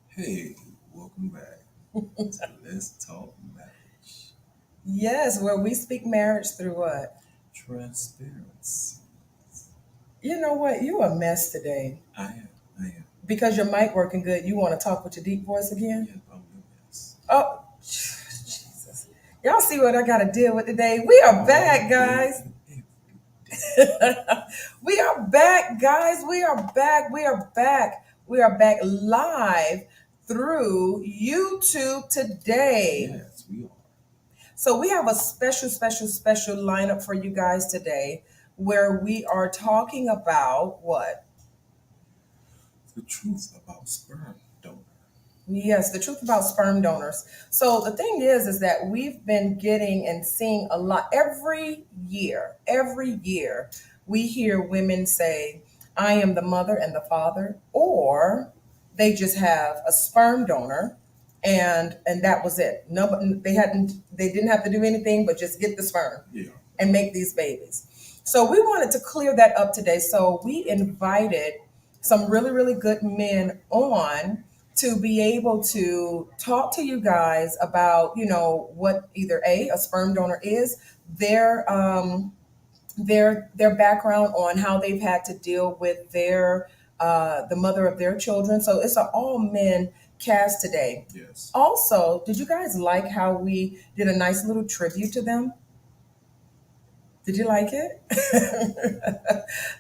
Hey, welcome back to Let's Talk Marriage. Yes, where we speak marriage through what? Transparency. You know what? You a mess today. I am. Because your mic working good, you want to talk with your deep voice again? Yeah, I'm a mess. Oh, Jesus. Y'all see what I got to deal with today? We are back, guys. We are back, guys. We are back. We are back. We are back live through YouTube today. Yes, we are. So we have a special lineup for you guys today where we are talking about what? The truth about sperm donor. Yes, the truth about sperm donors. So the thing is that we've been getting and seeing a lot every year, we hear women say, I am the mother and the father, or they just have a sperm donor and that was it. No, they didn't have to do anything but just get the sperm and make these babies. So we wanted to clear that up today. So we invited some really, really good men on to be able to talk to you guys about, what either a sperm donor is, their background on how they've had to deal with the mother of their children. So it's an all men cast today. Yes. Also, did you guys like how we did a nice little tribute to them? Did you like it?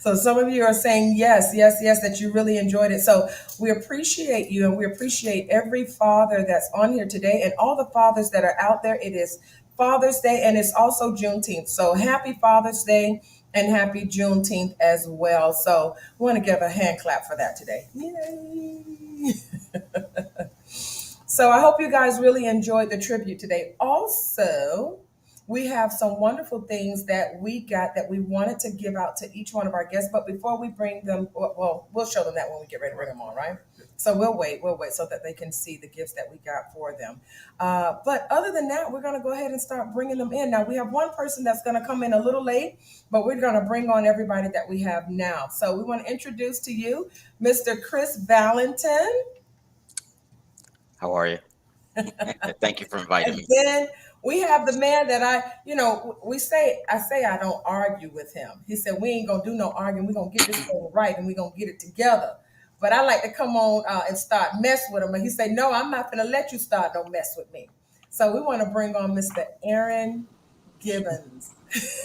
So some of you are saying yes, that you really enjoyed it. So we appreciate you and we appreciate every father that's on here today and all the fathers that are out there. It is Father's Day and it's also Juneteenth. So happy Father's Day and happy Juneteenth as well. So we want to give a hand clap for that today. Yay! So I hope you guys really enjoyed the tribute today. Also, we have some wonderful things that we got that we wanted to give out to each one of our guests. But before we bring them, well, we'll show them that when we get ready to bring them on, right? So we'll wait so that they can see the gifts that we got for them. But other than that, we're going to go ahead and start bringing them in. Now, we have one person that's going to come in a little late, but we're going to bring on everybody that we have now. So we want to introduce to you Mr. Chris Valentin. How are you? Thank you for inviting me. Then we have the man that I say I don't argue with him. He said, we ain't going to do no arguing. We're going to get this thing right and we're going to get it together. But I like to come on and start mess with him. And he said, no, I'm not going to let you start no mess with me. So we want to bring on Mr. Aaron Gibbons.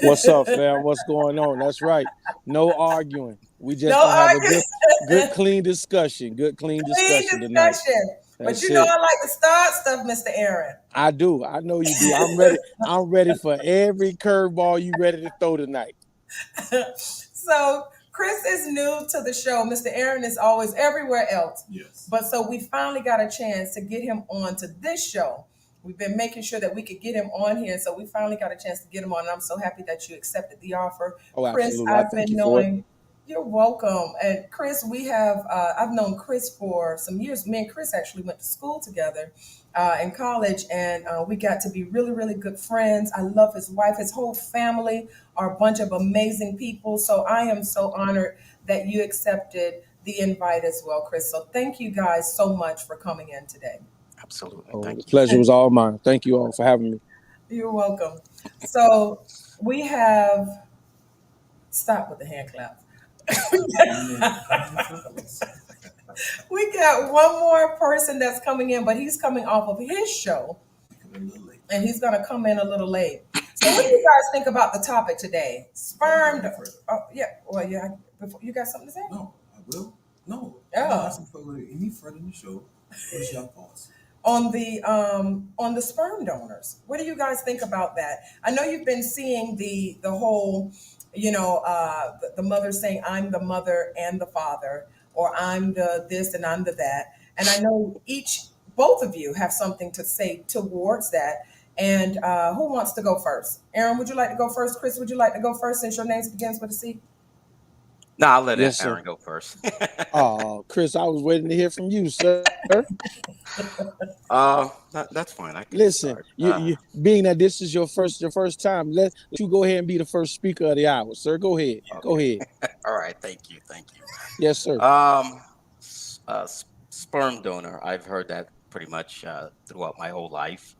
What's up, fam? What's going on? That's right. No arguing. We just gonna have a good, clean discussion. Good, clean discussion tonight. But That's you know it. I like to start stuff, Mr. Aaron. I do. I know you do. I'm ready. I'm ready for every curveball you ready to throw tonight. So Chris is new to the show. Mr. Aaron is always everywhere else. Yes. But so we finally got a chance to get him on to this show. We've been making sure that we could get him on here. So we finally got a chance to get him on. And I'm so happy that you accepted the offer. Oh, Chris, absolutely. I I've thank been you for it. knowing you're welcome. And Chris, I've known Chris for some years. Me and Chris actually went to school together in college, and we got to be really, really good friends. I love his wife, his whole family are a bunch of amazing people. So I am so honored that you accepted the invite as well, Chris. So thank you guys so much for coming in today. Absolutely. Oh, the Thank you. pleasure was all mine. Thank you all for having me. You're welcome. So we have stop with the hand claps. We got one more person that's coming in, but he's coming off of his show A little late. and he's going to come in a little late. So, what do you guys think about the topic today? Sperm. Oh, yeah. Well, yeah. Before, you got something to say? No, I will. No. Oh. I'm not asking for any further in the show. What's your thoughts? On the sperm donors. What do you guys think about that? I know you've been seeing the whole, the mother saying I'm the mother and the father, or I'm the this and I'm the that. And I know both of you have something to say towards that. And who wants to go first? Aaron, would you like to go first? Chris, would you like to go first since your name begins with a C? No, I'll let Yes, sir. Aaron go first. Oh, Chris, I was waiting to hear from you, sir. That's fine. I can Listen, start. you being that this is your first time, let you go ahead and be the first speaker of the hour, sir. Go ahead. Go Okay. ahead. All right. Thank you. Thank you. Yes, sir. Sperm donor. I've heard that pretty much throughout my whole life.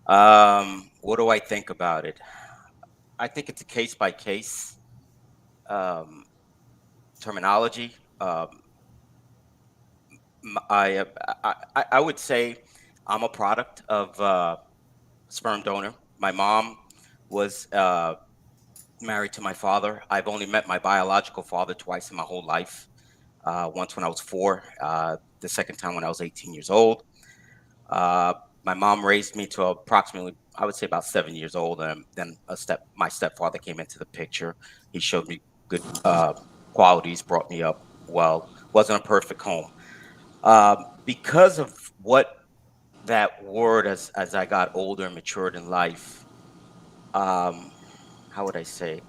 What do I think about it? I think it's a case by case um, terminology. I would say I'm a product of sperm donor. My mom was married to my father. I've only met my biological father twice in my whole life. Once when I was 4, the second time when I was 18 years old. Uh, my mom raised me to approximately, I would say, about 7 years old, and then my stepfather came into the picture. He showed me good qualities, brought me up well. Wasn't a perfect home. Because of what that word, as I got older and matured in life, um, how would I say?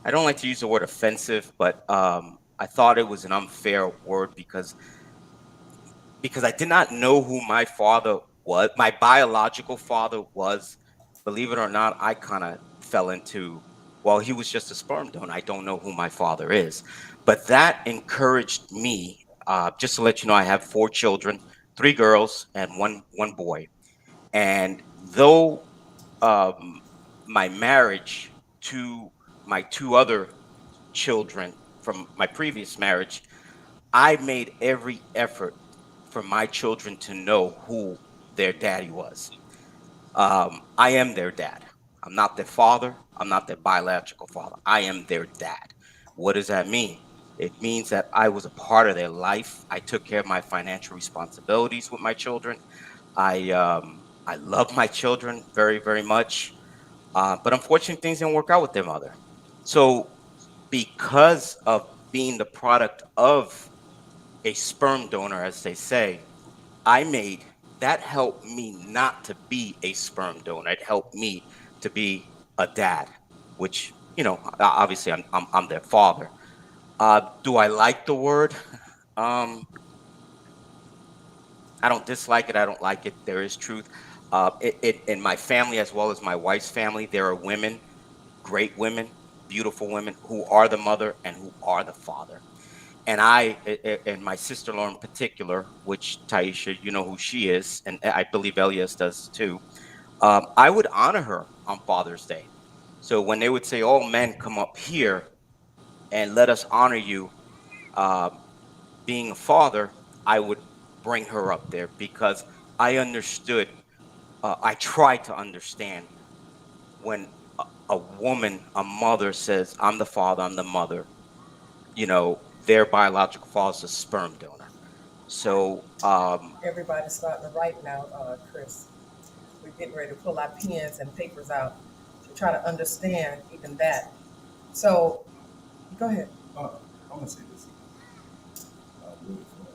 I don't like to use the word offensive, but I thought it was an unfair word because I did not know who my father was. My biological father was, believe it or not, I kind of fell into, well, he was just a sperm donor. I don't know who my father is. But that encouraged me. Just to let you know, I have 4 children, 3 girls and one boy. And though um, my marriage to my 2 other children from my previous marriage, I made every effort for my children to know who their daddy was. I am their dad. I'm not their father. I'm not their biological father. I am their dad. What does that mean? It means that I was a part of their life. I took care of my financial responsibilities with my children. I love my children very, very much. But unfortunately, things didn't work out with their mother. So, because of being the product of a sperm donor, as they say, I made that helped me not to be a sperm donor. It helped me to be a dad, which obviously I'm their father. Do I like the word? Um, I don't dislike it. I don't like it. There is truth. In my family as well as my wife's family, there are women, great women, beautiful women who are the mother and who are the father. And and my sister-in-law in particular, which Taisha, you know who she is, and I believe Elias does too. I would honor her on Father's Day. So when they would say, "All men come up here and let us honor you," uh, being a father, I would bring her up there because I understood. I tried to understand when a woman, a mother says, "I'm the father, I'm the mother." Their biological father is a sperm donor. So Everybody's starting to write now, Chris. We're getting ready to pull our pens and papers out to try to understand even that. So, go ahead. I'm gonna say this. Really for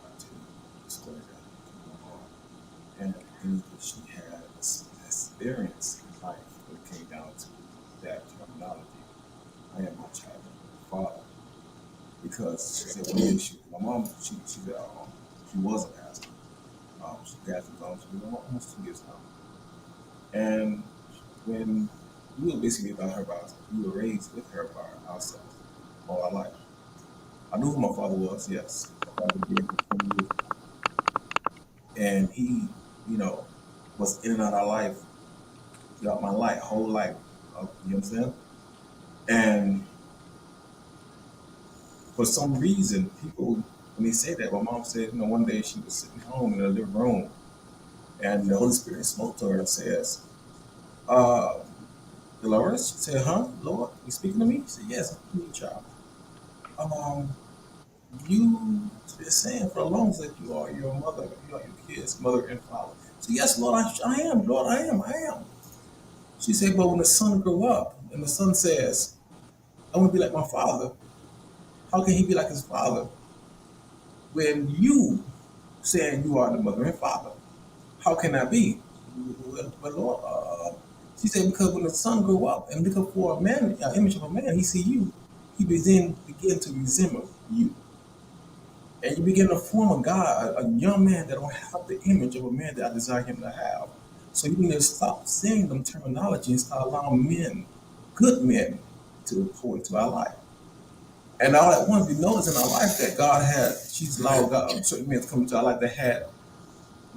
I tell you the story that happened to my mom and the things that she had experienced in life when it came down to that terminology. I am my child and my father. Because she said one day my mom, she was a pastor. She passed on, she was almost 2 years now. And when we were basically about her by ourselves, we were raised with her by ourselves all our life. I knew who my father was, yes. My father did for 20 years. And he, you know, was in and out of our life throughout my life, whole life. You know what I'm saying? And for some reason, people, when they say that, my mom said, one day she was sitting home in the living room and the Holy Spirit spoke to her and says, uh, Dolores, she said, huh, Lord, you speaking to me? She said, yes, I'm speaking to you, child. Um, you been saying for the longest that you are your mother, you are your kids' mother and father. So yes, Lord, I am, Lord, I am. She said, but when the son grew up and the son says, I want to be like my father, how can he be like his father when you saying you are the mother and father? How can that be? But Lord, she said, because when the son grew up and look up for a man, an image of a man, he see you, he begin to resemble you. And you begin to form a God, a young man that don't have the image of a man that I desire him to have. So you need to stop saying them terminology and start allowing men, good men, to pour into our life. And all at once we notice in our life that God had, she's allowed God, certain men to come into our life that had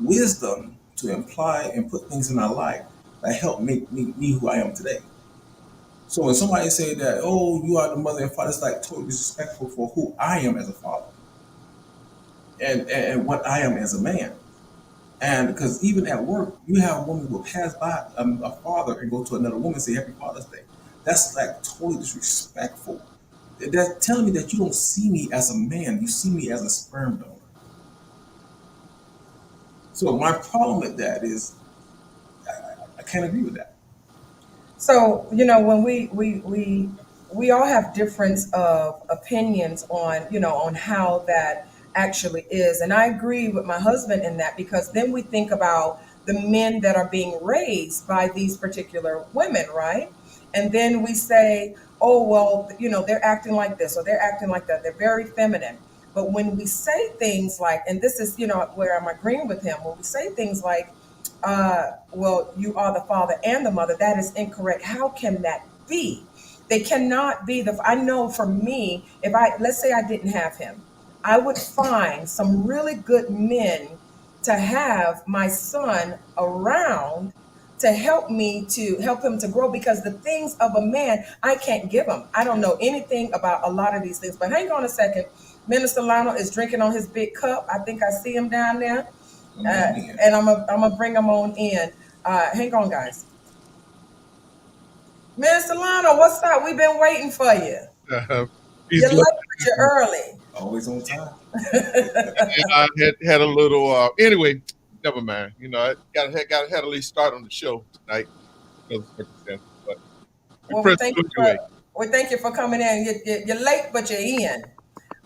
wisdom to imply and put things in our life that help make me who I am today. So when somebody say that, oh, you are the mother and father, it's like totally disrespectful for who I am as a father and what I am as a man. And because even at work, you have a woman who will pass by a father and go to another woman and say Happy Father's Day. That's like totally disrespectful. That's telling me that you don't see me as a man, you see me as a sperm donor. So my problem with that is I can't agree with that. So, when we all have difference of opinions on, on how that actually is. And I agree with my husband in that, because then we think about the men that are being raised by these particular women, right? And then we say, oh, well, they're acting like this or they're acting like that. They're very feminine. But when we say things like, and this is, where I'm agreeing with him, when we say things like, well, you are the father and the mother. That is incorrect. How can that be? They cannot be the. I know for me, if let's say I didn't have him, I would find some really good men to have my son around to help him to grow, because the things of a man I can't give him. I don't know anything about a lot of these things. But hang on a second. Minister Lionel is drinking on his big cup. I think I see him down there. And I'm gonna bring them on in. Hang on, guys. Minister Lionel, what's up? We've been waiting for you. Peace, You're late, blessings. but you're early. Always on time. I had a little. Anyway, never mind. I got had at least start on the show tonight because of circumstances. But we Well, press through anyway. we thank you for coming in. You're late, but you're in.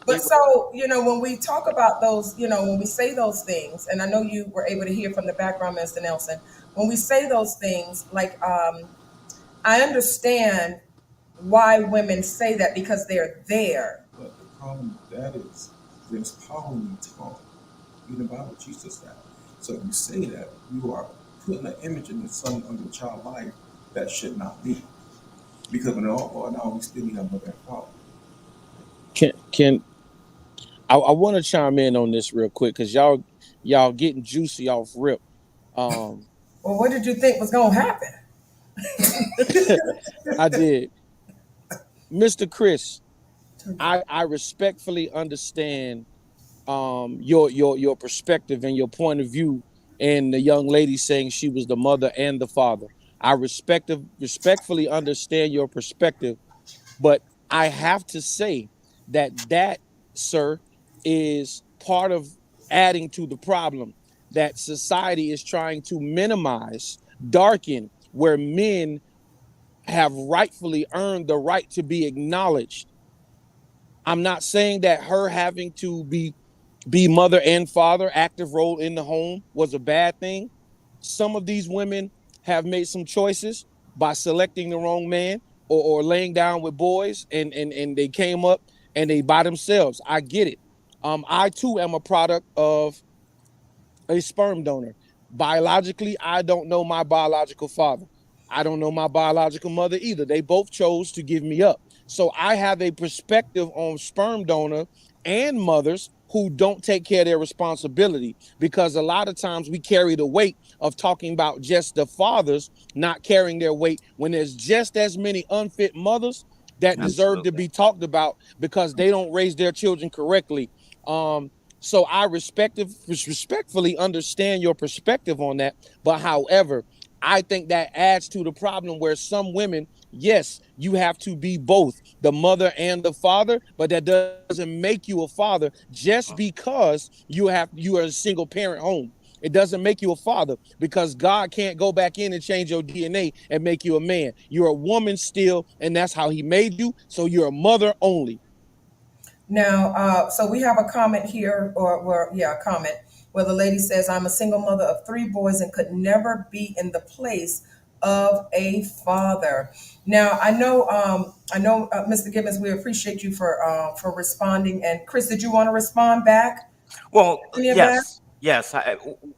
But We- so, when we talk about those, when we say those things, and I know you were able to hear from the background, Mr. Nelson, when we say those things, like, I understand why women say that, because they're there. But the problem with that is there's power in the tongue. Even the Bible teaches that. So if you say that, you are putting an image in the son of your child life that should not be. Because when it all boils down, we still have mother and father. Can I want to chime in on this real quick because y'all getting juicy off rip. Um, Well, what did you think was going to happen? I did, Mr. Chris. I respectfully understand your perspective and your point of view, and the young lady saying she was the mother and the father. I respectfully understand your perspective, but I have to say that sir, is part of adding to the problem that society is trying to minimize, darken, where men have rightfully earned the right to be acknowledged. I'm not saying that her having to be mother and father, active role in the home was a bad thing. Some of these women have made some choices by selecting the wrong man or laying down with boys and they came up and they by themselves. I get it. I too am a product of a sperm donor. Biologically, I don't know my biological father. I don't know my biological mother either. They both chose to give me up. So I have a perspective on sperm donor and mothers who don't take care of their responsibility, because a lot of times we carry the weight of talking about just the fathers not carrying their weight when there's just as many unfit mothers that deserve to Absolutely. be talked about because they don't raise their children correctly. So I respectfully understand your perspective on that. But however, I think that adds to the problem where some women, yes, you have to be both the mother and the father, but that doesn't make you a father just because you are a single parent home. It doesn't make you a father because God can't go back in and change your DNA and make you a man. You're a woman still, and that's how he made you. So you're a mother only. Now, so we have a comment here, yeah, a comment where the lady says, "I'm a single mother of three boys and could never be in the place of a father." Now, Mr. Gibbons, we appreciate you for responding. And Chris, did you want to respond back? Well, Any of that? yes, yes.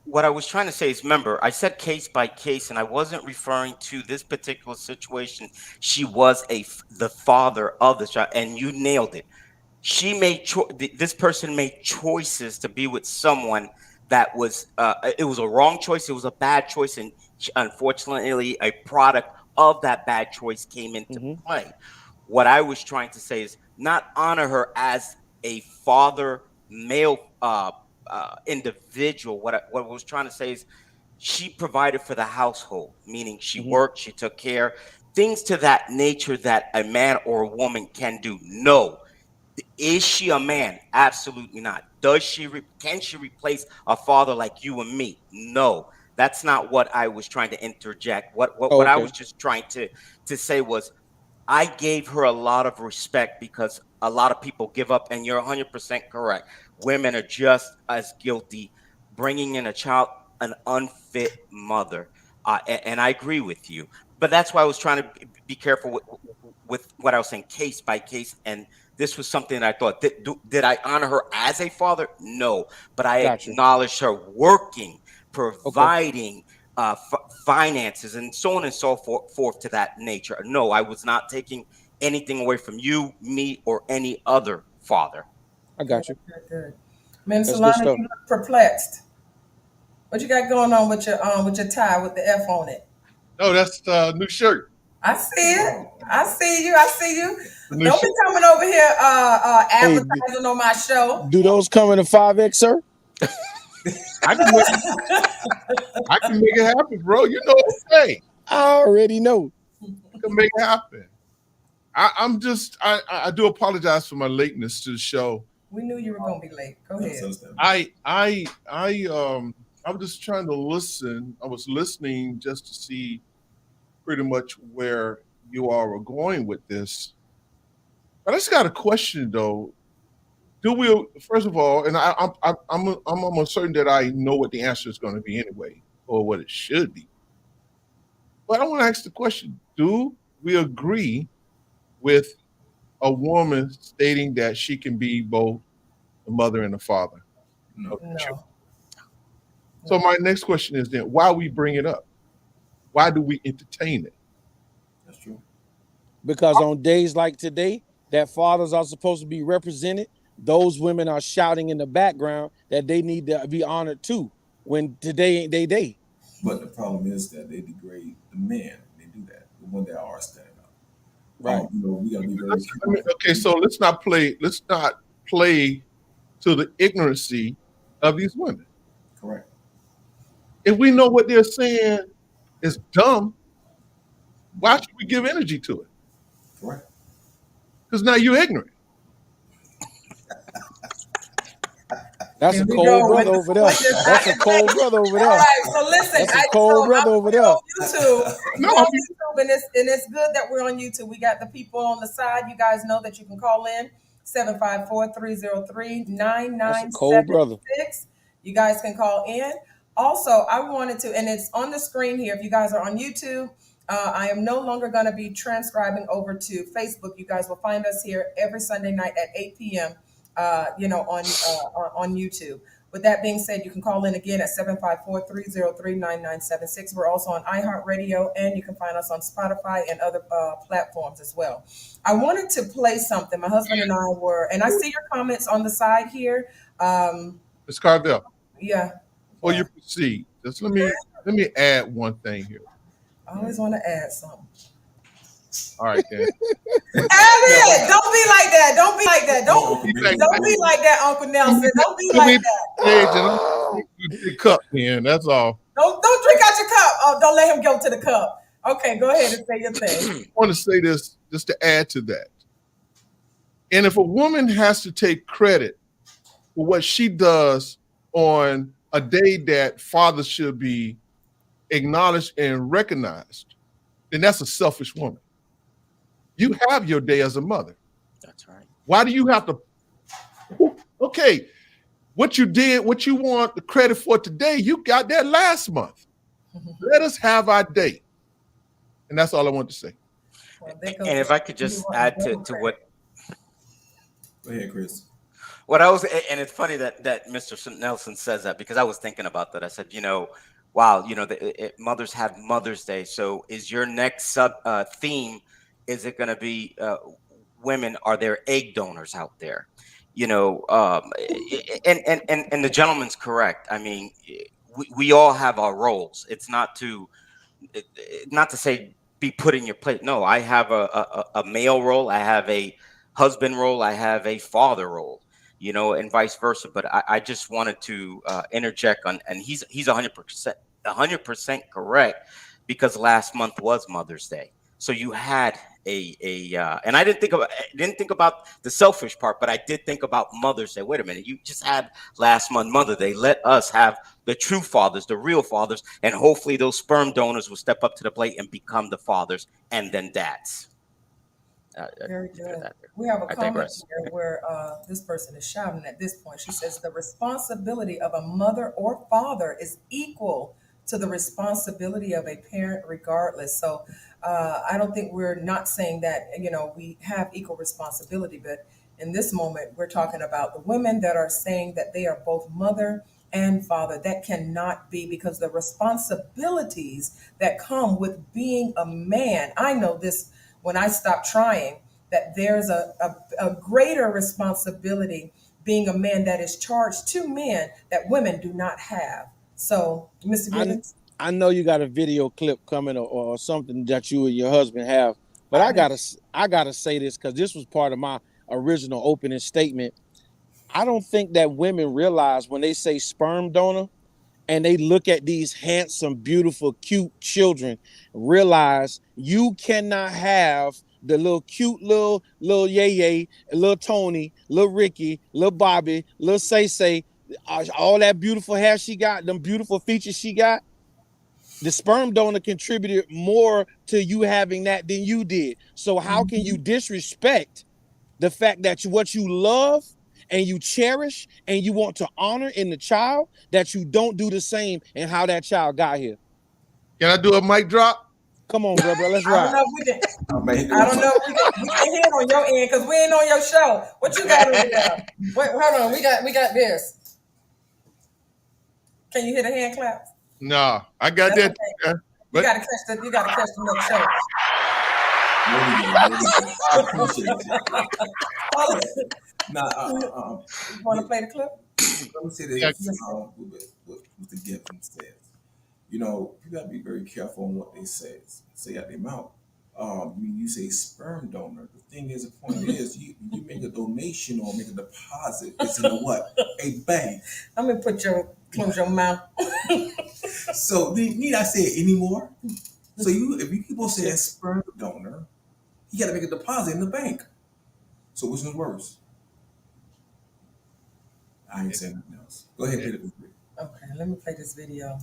What I was trying to say is, remember, I said case by case, and I wasn't referring to this particular situation. She was the father of the child, and you nailed it. She made this person made choices to be with someone that was it was a wrong choice. It was a bad choice, and unfortunately, a product of that bad choice came into Mm-hmm. play. What I was trying to say is not honor her as a father male individual. What I was trying to say is she provided for the household, meaning she Mm-hmm. worked, she took care, things to that nature that a man or a woman can do. No, is she a man? Absolutely not. Can she replace a father like you and me? No. That's not what I was trying to interject. Oh, What I was okay. just trying to say was I gave her a lot of respect because a lot of people give up, and you're 100% correct. Women are just as guilty bringing in a child, an unfit mother. And I agree with you. But that's why I was trying to be careful with what I was saying, case by case. And this was something that I thought, did I honor her as a father? No. But I Gotcha. acknowledged her working, Okay. providing, finances and so on and so forth to that nature. No, I was not taking anything away from you, me, or any other father. I Good, got you. good, good. Minister That's good Lana, stuff. you look perplexed. What you got going on with your tie with the F on it? No, that's the new shirt. I see it. I see you. I see you. The new Don't shirt. be coming over here Hey, advertising on my show. do those come in a 5X, sir? I can make I can make it happen, bro. You know, hey, I already know. I can make it happen. I'm just I do apologize for my lateness to the show. We knew you were gonna be late. Go That's ahead. understandable. I was just trying to listen. I was listening just to see pretty much where you all were going with this. But I just got a question though. Do we first of all, and I'm almost certain that I know what the answer is going to be anyway, or what it should be. But I want to ask the question: do we agree with a woman stating that she can be both the mother and the father No, of the children? No, So no. my next question is then: why we bring it up? Why do we entertain it? that's true. Because on days like today, that fathers are supposed to be represented, those women are shouting in the background that they need to be honored too. When today ain't they day. But the problem is that they degrade the men. They do that when they are standing up. Right. We got to be very careful. Okay, so let's not play. Let's not play to the ignorancy of these women. Correct. If we know what they're saying is dumb, why should we give energy to it? Correct. Because now you're ignorant. That's Here a we cold go with brother the over there. That's a cold brother over All there. right, so listen, That's a cold brother over we're there. on YouTube. No, We're I on mean, YouTube, and it's good that we're on YouTube. We got the people on the side. You guys know that you can call in 754-303-9976. That's a cold brother. You guys can call in. Also, I wanted to, and it's on the screen here. If you guys are on YouTube, I am no longer going to be transcribing over to Facebook. You guys will find us here every Sunday night at 8 p.m. On YouTube. With that being said, you can call in again at 754-303-9976. We're also on iHeartRadio, and you can find us on Spotify and other platforms as well. I wanted to play something. My husband and I were, and I see your comments on the side here. Ms. Carvel, Yeah. before you proceed, just let me add one thing here. I always want to add something. All right, then. Add it. Don't be like that. Don't be like that. Don't be like that, Uncle Nelson. Don't be like that. Stage and I'm the cup in. That's all. Don't drink out your cup. Oh, don't let him go to the cup. Okay, go ahead and say your thing. I want to say this just to add to that. And if a woman has to take credit for what she does on a day that fathers should be acknowledged and recognized, then that's a selfish woman. You have your day as a mother. That's right. Why do you have to? Okay, what you did, what you want the credit for today, you got that last month. Let us have our day. And that's all I want to say. Well, And if I could just add to what. Go ahead, Chris. What I was, and it's funny that Mr. Nelson says that, because I was thinking about that. I said, wow, mothers have Mother's Day. So is your next theme? Is it going to be women? Are there egg donors out there? And the gentleman's correct. I mean, we all have our roles. It's not to say be put in your place. No, I have a male role. I have a husband role. I have a father role. And vice versa. But I just wanted to interject on, and he's 100% correct, because last month was Mother's Day. So you had and I didn't think about the selfish part, but I did think about Mother's Day. Wait a minute, you just had last month Mother's Day. Let us have the true fathers, the real fathers, and hopefully those sperm donors will step up to the plate and become the fathers and then dads. Very good. We have a comment here where this person is shouting at this point. She says the responsibility of a mother or father is equal to the responsibility of a parent regardless. So I don't think we're not saying that, we have equal responsibility, but in this moment, we're talking about the women that are saying that they are both mother and father. That cannot be, because the responsibilities that come with being a man, I know this when I stopped trying, that there's a greater responsibility being a man that is charged to men that women do not have. So, Mr. Gibbons? I know you got a video clip coming or something that you and your husband have, but I gotta say this, because this was part of my original opening statement. I don't think that women realize when they say sperm donor and they look at these handsome, beautiful, cute children, realize you cannot have the little cute little Yay, little Tony, little Ricky, little Bobby, little Say, all that beautiful hair she got, them beautiful features she got. The sperm donor contributed more to you having that than you did. So how can you disrespect the fact that what you love and you cherish and you want to honor in the child, that you don't do the same in how that child got here? Can I do a mic drop? Come on, brother, let's I ride. don't know if we can hear on your end, because we ain't on your show. What you got over there? Wait, hold on. We got this. Can you hear the hand claps? No, I got that. Okay. You gotta catch the next show. I appreciate it. You want to play the clip? Let me say this with the gift and says. You gotta be very careful on what they say out their mouth. When you say sperm donor, the thing is, the point is, you make a donation or make a deposit. It's in a bank. I'm gonna close your mouth. So need I say it anymore? So if you keep on saying sperm donor, you got to make a deposit in the bank. So which one's worse? I ain't saying nothing else. Go ahead, Peter. Okay, let me play this video.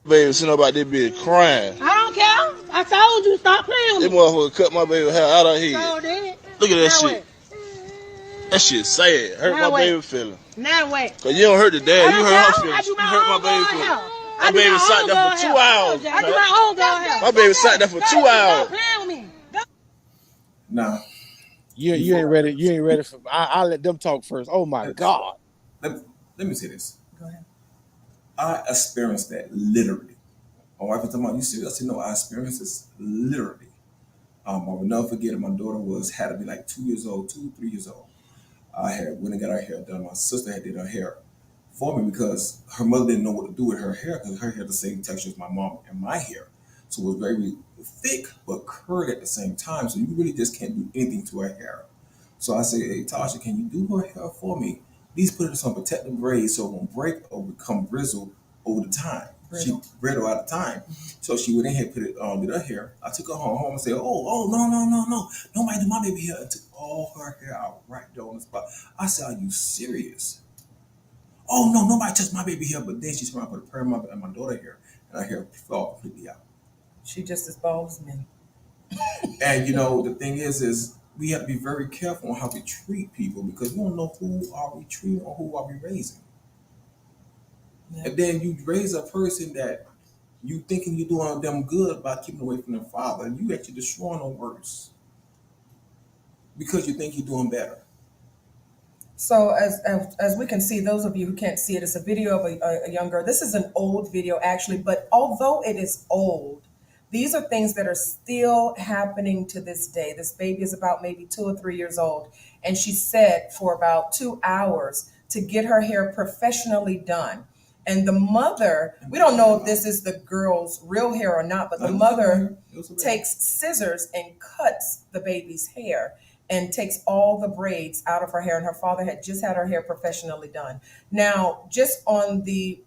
Baby, sitting about this bitch crying. I don't care. I told you stop playing This with me. motherfucker cut my baby hair out of here. So did. Look at that Now shit. what? That shit sad. Hurt Now my what? baby feeling. Now what? Cause you don't hurt the dad, I you don't hurt her care. feelings. I do You my hurt my own baby girl feelings. hair. My I do baby my sat own there girl for 2 hair. hours. I do my own girl hair. My baby sat there for 2 hours. Stop playing with me. Nah, You ain't ready. You ain't ready for. I'll let them talk first. Oh my God. let me say this. Go ahead. I experienced that literally. My wife was talking about, you seriously know I experienced this literally. I will never forget it. My daughter had to be like 2 years old, 3 years old. I had went and got her hair done. My sister had did her hair for me because her mother didn't know what to do with her hair because her hair the same texture as my mom and my hair. So it was very thick but curled at the same time. So you really just can't do anything to her hair. So I say, hey Tasha, can you do her hair for me? Please put it in some protective braids so it won't break or become brittle over the time. She brittle out of time. So she went in here, put it on, did her hair. I took her home and said, no. Nobody do my baby hair. I took all her hair out right there on the spot. I said, are you serious? Oh no, nobody touched my baby hair. But then she turned around and put a perm up in my daughter hair, and her hair fell completely out. She just as bald as me. And the thing is we have to be very careful on how we treat people because we don't know who are we treating or who are we raising. Yeah. And then you raise a person that you thinking you're doing them good by keeping away from their father, and you actually destroying them worse because you think you're doing better. So as we can see, those of you who can't see it, it's a video of a young girl. This is an old video actually, but although it is old, these are things that are still happening to this day. This baby is about maybe 2 or 3 years old, and she sat for about 2 hours to get her hair professionally done. And the mother, we don't know if this is the girl's real hair or not, but the mother takes scissors and cuts the baby's hair and takes all the braids out of her hair. And her father had just had her hair professionally done. Now, just on the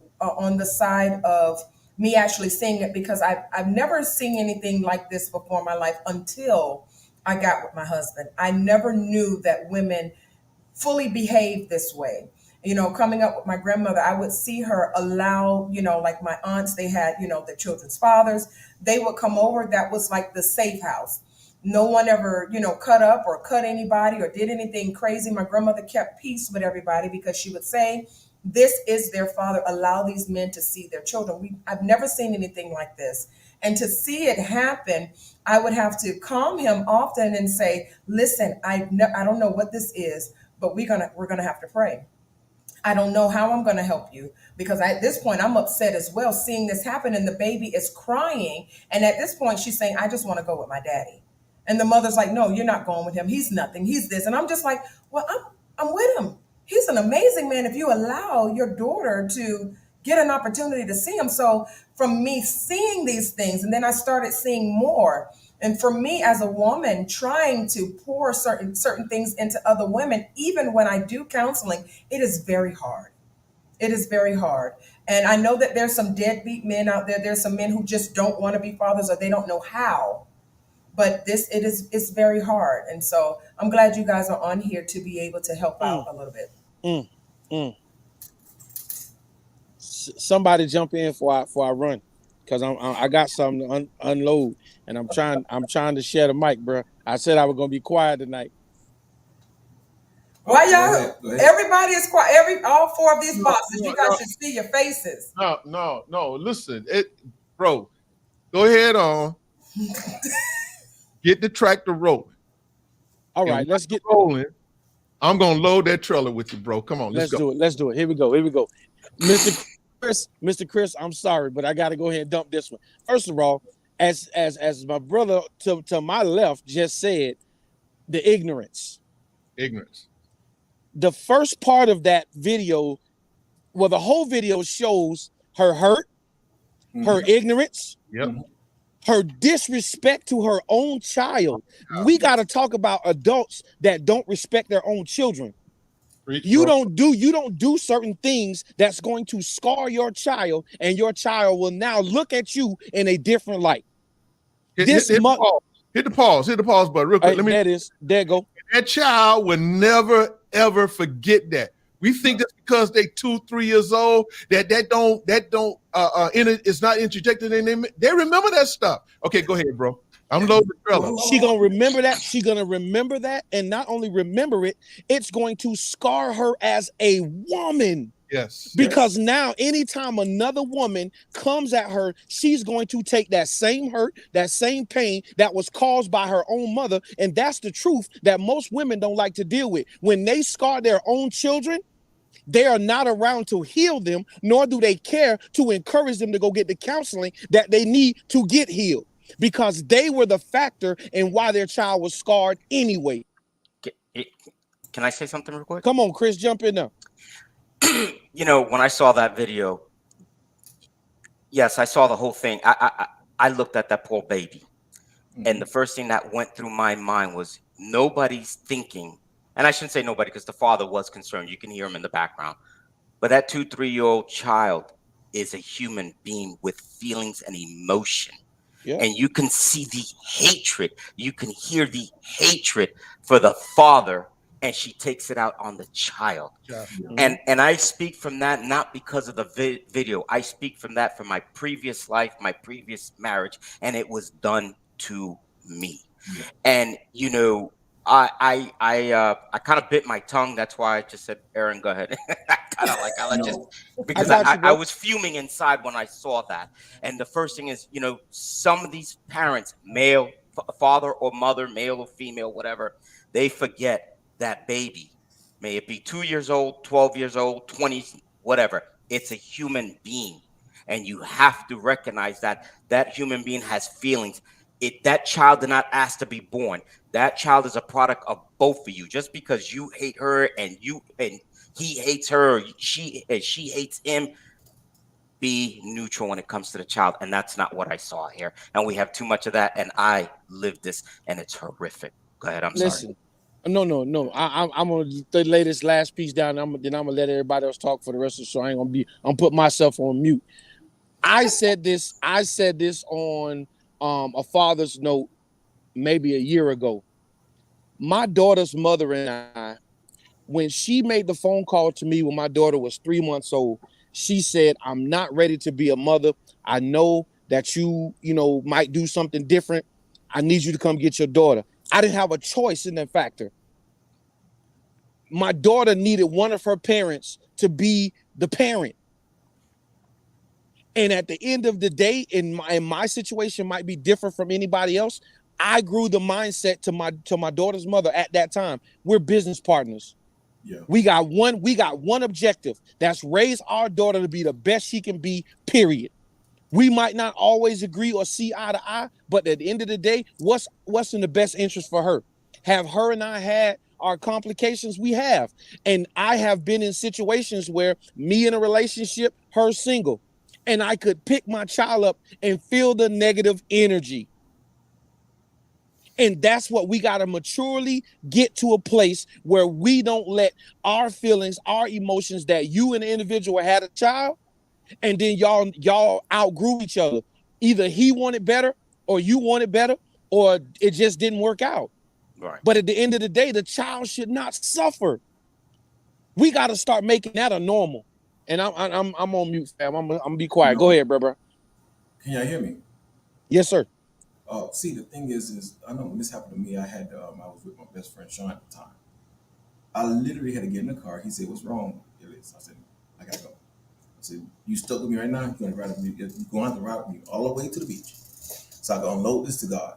side of me actually seeing it, because I've never seen anything like this before in my life until I got with my husband. I never knew that women fully behave this way. Coming up with my grandmother, I would see her allow, like my aunts, they had, the children's fathers, they would come over. That was like the safe house. No one ever, cut up or cut anybody or did anything crazy. My grandmother kept peace with everybody because she would say, this is their father. Allow these men to see their children. I've never seen anything like this. And to see it happen, I would have to calm him often and say, listen, I don't know what this is, but we're gonna have to pray. I don't know how I'm going to help you because at this point I'm upset as well seeing this happen, and the baby is crying. And at this point she's saying, I just want to go with my daddy. And the mother's like, no, you're not going with him. He's nothing. He's this. And I'm just like, well, I'm with him. He's an amazing man if you allow your daughter to get an opportunity to see him. So from me seeing these things, and then I started seeing more. And for me as a woman trying to pour certain things into other women, even when I do counseling, it is very hard. It is very hard. And I know that there's some deadbeat men out there. There's some men who just don't want to be fathers or they don't know how. But it's very hard. And so I'm glad you guys are on here to be able to help out a little bit. Somebody jump in before I run, because I got something to unload, and I'm trying to share the mic, bro. I said I was gonna be quiet tonight. Why y'all? Go ahead. Everybody is quiet. All four of these boxes. You guys should see your faces. No. Listen, bro. Go ahead on. Get the tractor rolling. All right, let's get rolling. I'm gonna load that trailer with you, bro. Come on, let's go. Let's do it. Here we go. Mr. Chris, I'm sorry, but I got to go ahead and dump this one. First of all, as my brother to my left just said, the ignorance. The first part of that video, well, the whole video shows her hurt, her ignorance, her disrespect to her own child. We got to talk about adults that don't respect their own children. You don't do certain things that's going to scar your child, and your child will now look at you in a different light. Hit the pause button real quick. There go. That child will never ever forget that. We think that's because they 2-3 years old that don't it's not interjected in them. They remember that stuff. Okay, go ahead, bro. I'm loading the trailer. She gonna remember that. She gonna remember that, and not only remember it, it's going to scar her as a woman. Yes. Because now, anytime another woman comes at her, she's going to take that same hurt, that same pain that was caused by her own mother. And that's the truth that most women don't like to deal with. When they scar their own children, they are not around to heal them, nor do they care to encourage them to go get the counseling that they need to get healed, because they were the factor in why their child was scarred anyway. Can I say something real quick? Come on, Chris, jump in there. You know, when I saw that video, yes, I saw the whole thing. I looked at that poor baby, and the first thing that went through my mind was nobody's thinking, and I shouldn't say nobody because the father was concerned. You can hear him in the background. But that 2-3-year-old child is a human being with feelings and emotion. Yeah. And you can see the hatred. You can hear the hatred for the father, and she takes it out on the child. Yeah. And I speak from that not because of the video. I speak from that from my previous life, my previous marriage, and it was done to me. Yeah. And you know, I kind of bit my tongue. That's why I just said, "Aaron, go ahead." Because I was fuming inside when I saw that. And the first thing is, you know, some of these parents, male, father or mother, male or female, whatever, they forget that baby, may it be 2 years old, 12 years old, 20, whatever. It's a human being, and you have to recognize that that human being has feelings. That child did not ask to be born. That child is a product of both of you. Just because you hate her and he hates her, or she hates him, be neutral when it comes to the child. And that's not what I saw here. And we have too much of that. And I lived this, and it's horrific. Go ahead. I'm sorry. No. I'm gonna lay this last piece down. Then I'm gonna let everybody else talk for the rest of the show. I'm putting myself on mute. I said this on a father's note maybe a year ago. My daughter's mother and I, when she made the phone call to me when my daughter was 3 months old, she said, "I'm not ready to be a mother. I know that you might do something different. I need you to come get your daughter." I didn't have a choice in that factor. My daughter needed one of her parents to be the parent. And at the end of the day, in my situation might be different from anybody else. I grew the mindset to my daughter's mother at that time. We're business partners. Yeah. We got one objective. That's raise our daughter to be the best she can be, period. We might not always agree or see eye to eye, but at the end of the day, what's in the best interest for her? Have her and I had our complications? We have. And I have been in situations where me in a relationship, her single, and I could pick my child up and feel the negative energy. And that's what we got to maturely get to, a place where we don't let our feelings, our emotions that you and the individual had a child, and then y'all outgrew each other. Either he wanted better or you wanted better, or it just didn't work out. Right. But at the end of the day, the child should not suffer. We got to start making that a normal. And I'm on mute, fam. I'm gonna be quiet. Go ahead, bro. Can y'all hear me? Yes, sir. See, the thing is I know when this happened to me, I was with my best friend Sean at the time. I literally had to get in the car. He said, "What's wrong, Elias?" I said, "I gotta go." I said, "You stuck with me right now? You're going to have to ride with me all the way to the beach." So I can unload this to God,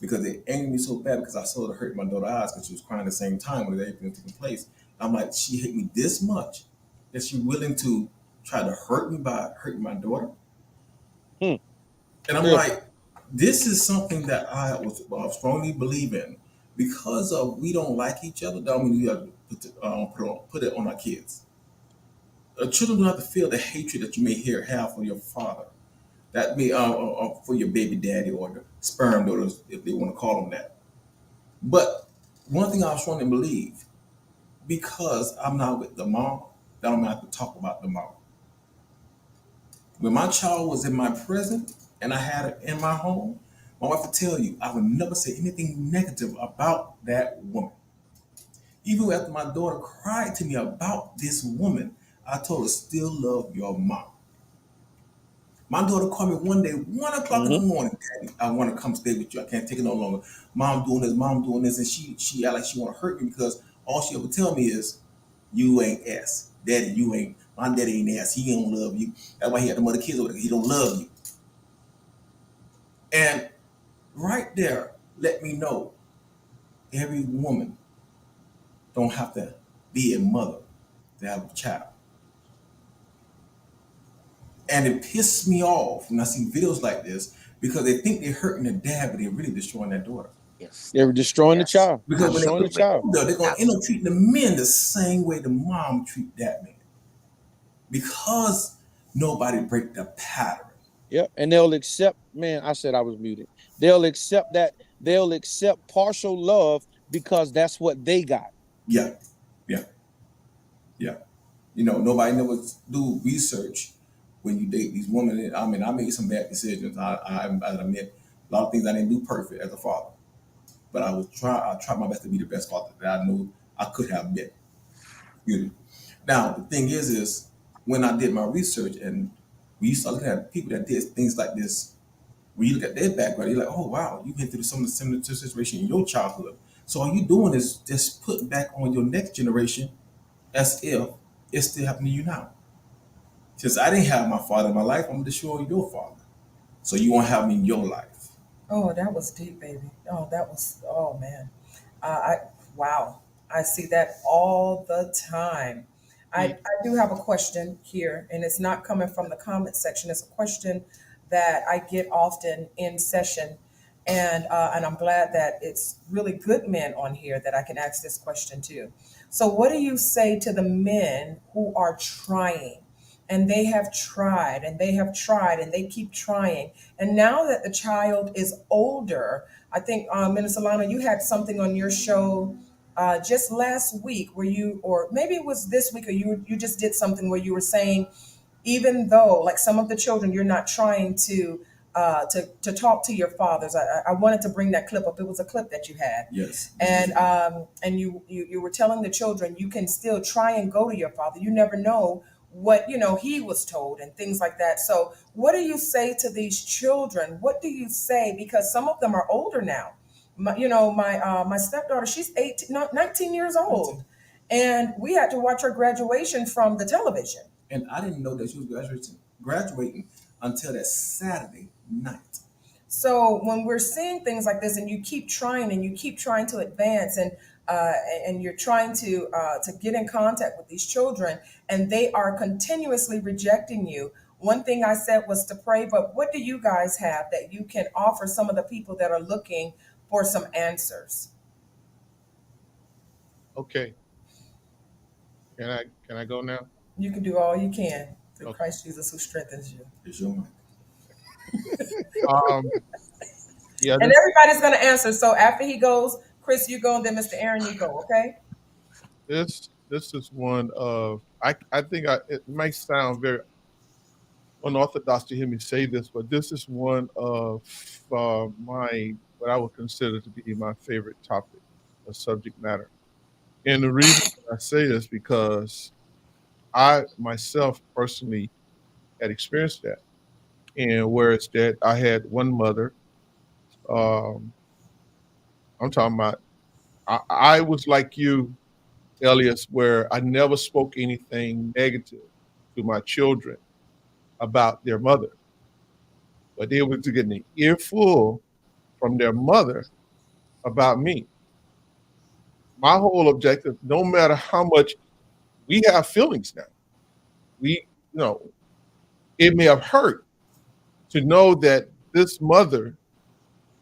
because it angered me so bad, because I saw it hurt my daughter's eyes, because she was crying at the same time when everything was taking place. I'm like, she hate me this much that she willing to try to hurt me by hurting my daughter. And I'm like, this is something that I was strongly believe in. Because of we don't like each other, don't mean we have to put it on our kids. Children don't have to feel the hatred that you may have for your father, that may for your baby daddy or the sperm daughters, if they want to call them that. But one thing I strongly believe, because I'm not with the mom, I don't have to talk about the mom. When my child was in my present and I had it in my home, my wife would tell you I would never say anything negative about that woman. Even after my daughter cried to me about this woman, I told her, still love your mom. My daughter called me one day, 1 o'clock in the morning. Daddy, I want to come stay with you. I can't take it no longer. Mom doing this, and she act like she want to hurt me because all she ever tell me is, "You ain't S, Daddy. You ain't. My daddy ain't S. He don't love you. That's why he had the mother kids over there. He don't love you." And right there, let me know every woman don't have to be a mother to have a child. And it pissed me off when I see videos like this because they think they're hurting their dad, but they're really destroying their daughter. Yes. They were destroying the Yes. child. Because when they Destroying the get child. older, they're going to end up treating the men the same way the mom treat that man. Because nobody break the pattern. Yeah, and they'll accept, man, I said I was muted. They'll accept that. They'll accept partial love because that's what they got. Yeah, yeah, yeah. You know, nobody never do research when you date these women. I mean, I made some bad decisions. I admit a lot of things I didn't do perfect as a father, but I tried my best to be the best father that I knew I could have been. You know? Now the thing is when I did my research and we start looking at people that did things like this, when you look at their background, you're like, oh wow, you've been through some of the similar situation in your childhood. So all you doing is just putting back on your next generation as if it's still happening to you now. Since I didn't have my father in my life, I'm gonna destroy your father. So you won't have me in your life. Oh, that was deep, baby. Oh, that was, oh man. Wow. I see that all the time. I do have a question here, and it's not coming from the comment section. It's a question that I get often in session. And I'm glad that it's really good men on here that I can ask this question to. So, what do you say to the men who are trying? And they have tried and they have tried and they keep trying. And now that the child is older, I think, Minister Lana, you had something on your show just last week where you, or maybe it was this week, or you just did something where you were saying, even though like some of the children, you're not trying to talk to your fathers. I wanted to bring that clip up. It was a clip that you had. Yes. And you were telling the children you can still try and go to your father. You never know what he was told and things like that. So what do you say to these children? What do you say? Because some of them are older now. My stepdaughter, she's 18, no, 19 years old, and we had to watch her graduation from the television. And I didn't know that she was graduating until that Saturday night. So when we're seeing things like this, and you keep trying and you keep trying to advance, uh, and you're trying to get in contact with these children, and they are continuously rejecting you. One thing I said was to pray, but what do you guys have that you can offer some of the people that are looking for some answers? Okay. Can I go now? You can do all you can through Okay. Christ Jesus who strengthens you. It's your mind. Yeah. And everybody's going to answer. So after he goes, Chris, you go, and then Mr. Aaron, you go. Okay. This is one of I think it might sound very unorthodox to hear me say this, but this is one of my what I would consider to be my favorite topic or subject matter. And the reason I say this because I myself personally had experienced that. And where it's that I had one mother, um, I'm talking about I was like you, Elias, where I never spoke anything negative to my children about their mother. But they were to get an earful from their mother about me. My whole objective, no matter how much we have feelings now, we, it may have hurt to know that this mother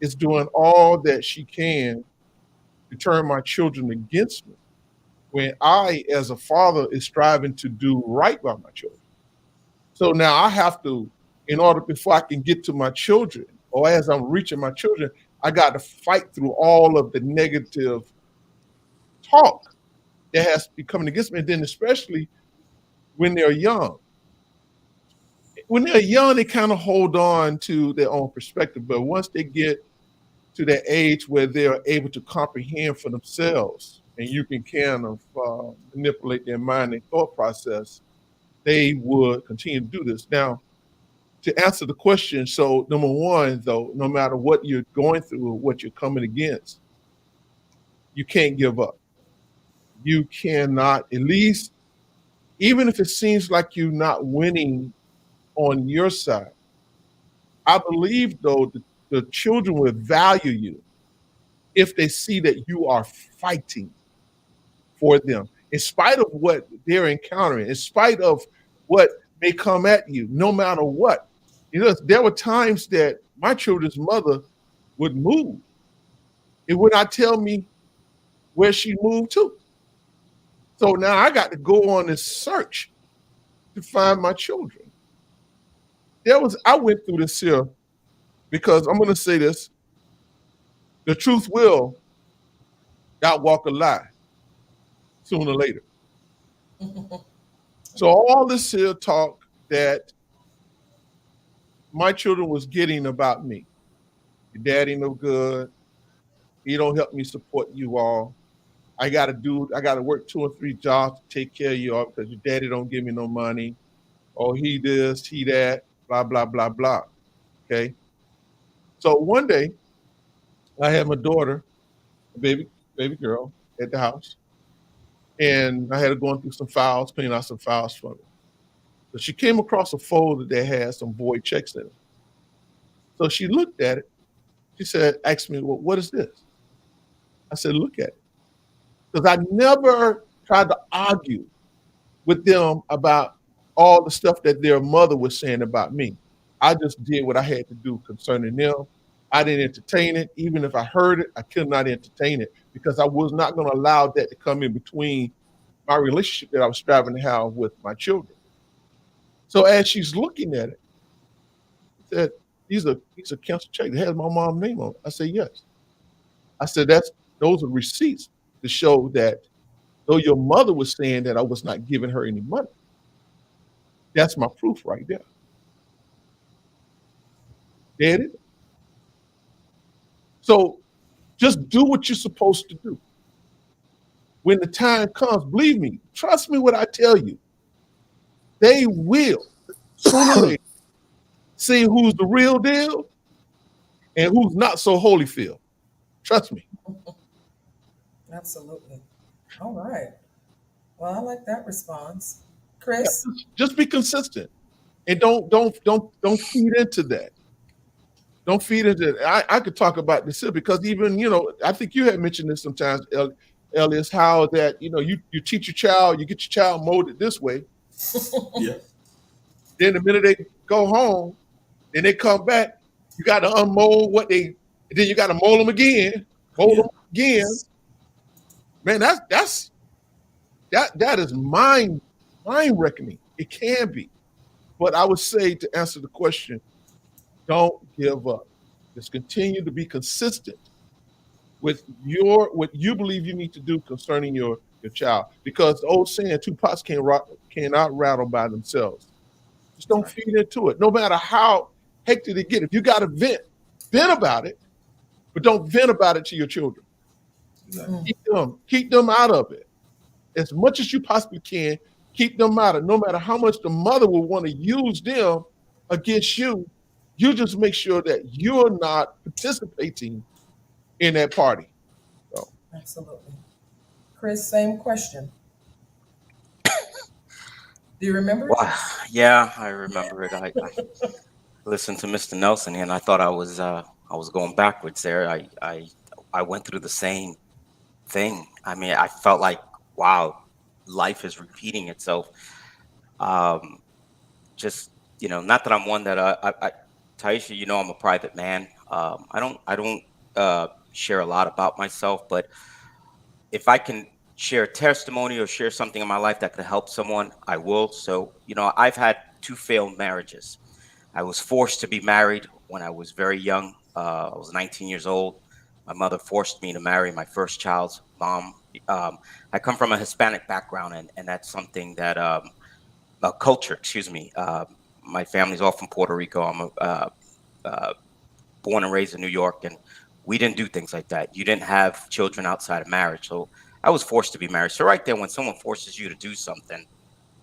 is doing all that she can to turn my children against me when I, as a father, is striving to do right by my children. So now I have to, in order before I can get to my children, or as I'm reaching my children, I got to fight through all of the negative talk that has to be coming against me. And then especially when they're young. When they're young, they kind of hold on to their own perspective. But once they get to that age where they are able to comprehend for themselves and you can kind of manipulate their mind and thought process, they would continue to do this. Now, to answer the question, so number one, though, no matter what you're going through or what you're coming against, you can't give up. You cannot, at least, even if it seems like you're not winning on your side, I believe, though, the children will value you if they see that you are fighting for them, in spite of what they're encountering, in spite of what may come at you, no matter what. You know, there were times that my children's mother would move. It would not tell me where she moved to. So now I got to go on this search to find my children. I went through this here because I'm going to say this: the truth will outwalk a lie sooner or later. So all this here talk that my children was getting about me, your daddy no good, he don't help me support you all. I gotta work 2 or 3 jobs to take care of you all because your daddy don't give me no money. Or he this, he that, blah, blah, blah, blah. Okay. So one day I had my daughter, a baby girl, at the house. And I had her going through some files, cleaning out some files for me. So she came across a folder that had some void checks in it. So she looked at it. She said, asked me, well, what is this? I said, look at it. Because I never tried to argue with them about all the stuff that their mother was saying about me. I just did what I had to do concerning them. I didn't entertain it. Even if I heard it, I could not entertain it because I was not going to allow that to come in between my relationship that I was striving to have with my children. So as she's looking at it, she said, these are canceled checks. It has my mom's name on it. I said, yes. I said, those are receipts to show that though your mother was saying that I was not giving her any money, that's my proof right there. Get it? So just do what you're supposed to do. When the time comes, believe me, trust me when I tell you, they will sooner or later see who's the real deal and who's not so Holyfield. Trust me. Absolutely. All right. Well, I like that response. Chris? Yeah, just be consistent. And don't feed into that. Don't feed into it. I could talk about this here because even, I think you had mentioned this sometimes, Elias, how that, you teach your child, you get your child molded this way. Yeah. Then the minute they go home, then they come back, you got to unmold then you got to mold them again, mold them again. Man, that is mind reckoning. It can be. But I would say, to answer the question, don't give up. Just continue to be consistent with what you believe you need to do concerning your child. Because the old saying, 2 pots cannot rattle by themselves. Just don't feed into it. No matter how hectic it gets. If you got to vent about it, but don't vent about it to your children. Exactly. Keep them out of it. As much as you possibly can, keep them out of it. No matter how much the mother will want to use them against you, you just make sure that you're not participating in that party. So. Absolutely. Chris, same question. Do you remember it? Wow. Yeah, I remember it. I listened to Mr. Nelson and I thought I was going backwards there. I went through the same thing. I mean, I felt like, wow, life is repeating itself. Just, not that I'm one that Taisha, I'm a private man. I don't share a lot about myself, but if I can share a testimony or share something in my life that could help someone, I will. So, I've had 2 failed marriages. I was forced to be married when I was very young. I was 19 years old. My mother forced me to marry my first child's mom. I come from a Hispanic background, and that's something that culture, excuse me. My family's all from Puerto Rico. I'm born and raised in New York, and we didn't do things like that. You didn't have children outside of marriage. So I was forced to be married. So right there, when someone forces you to do something,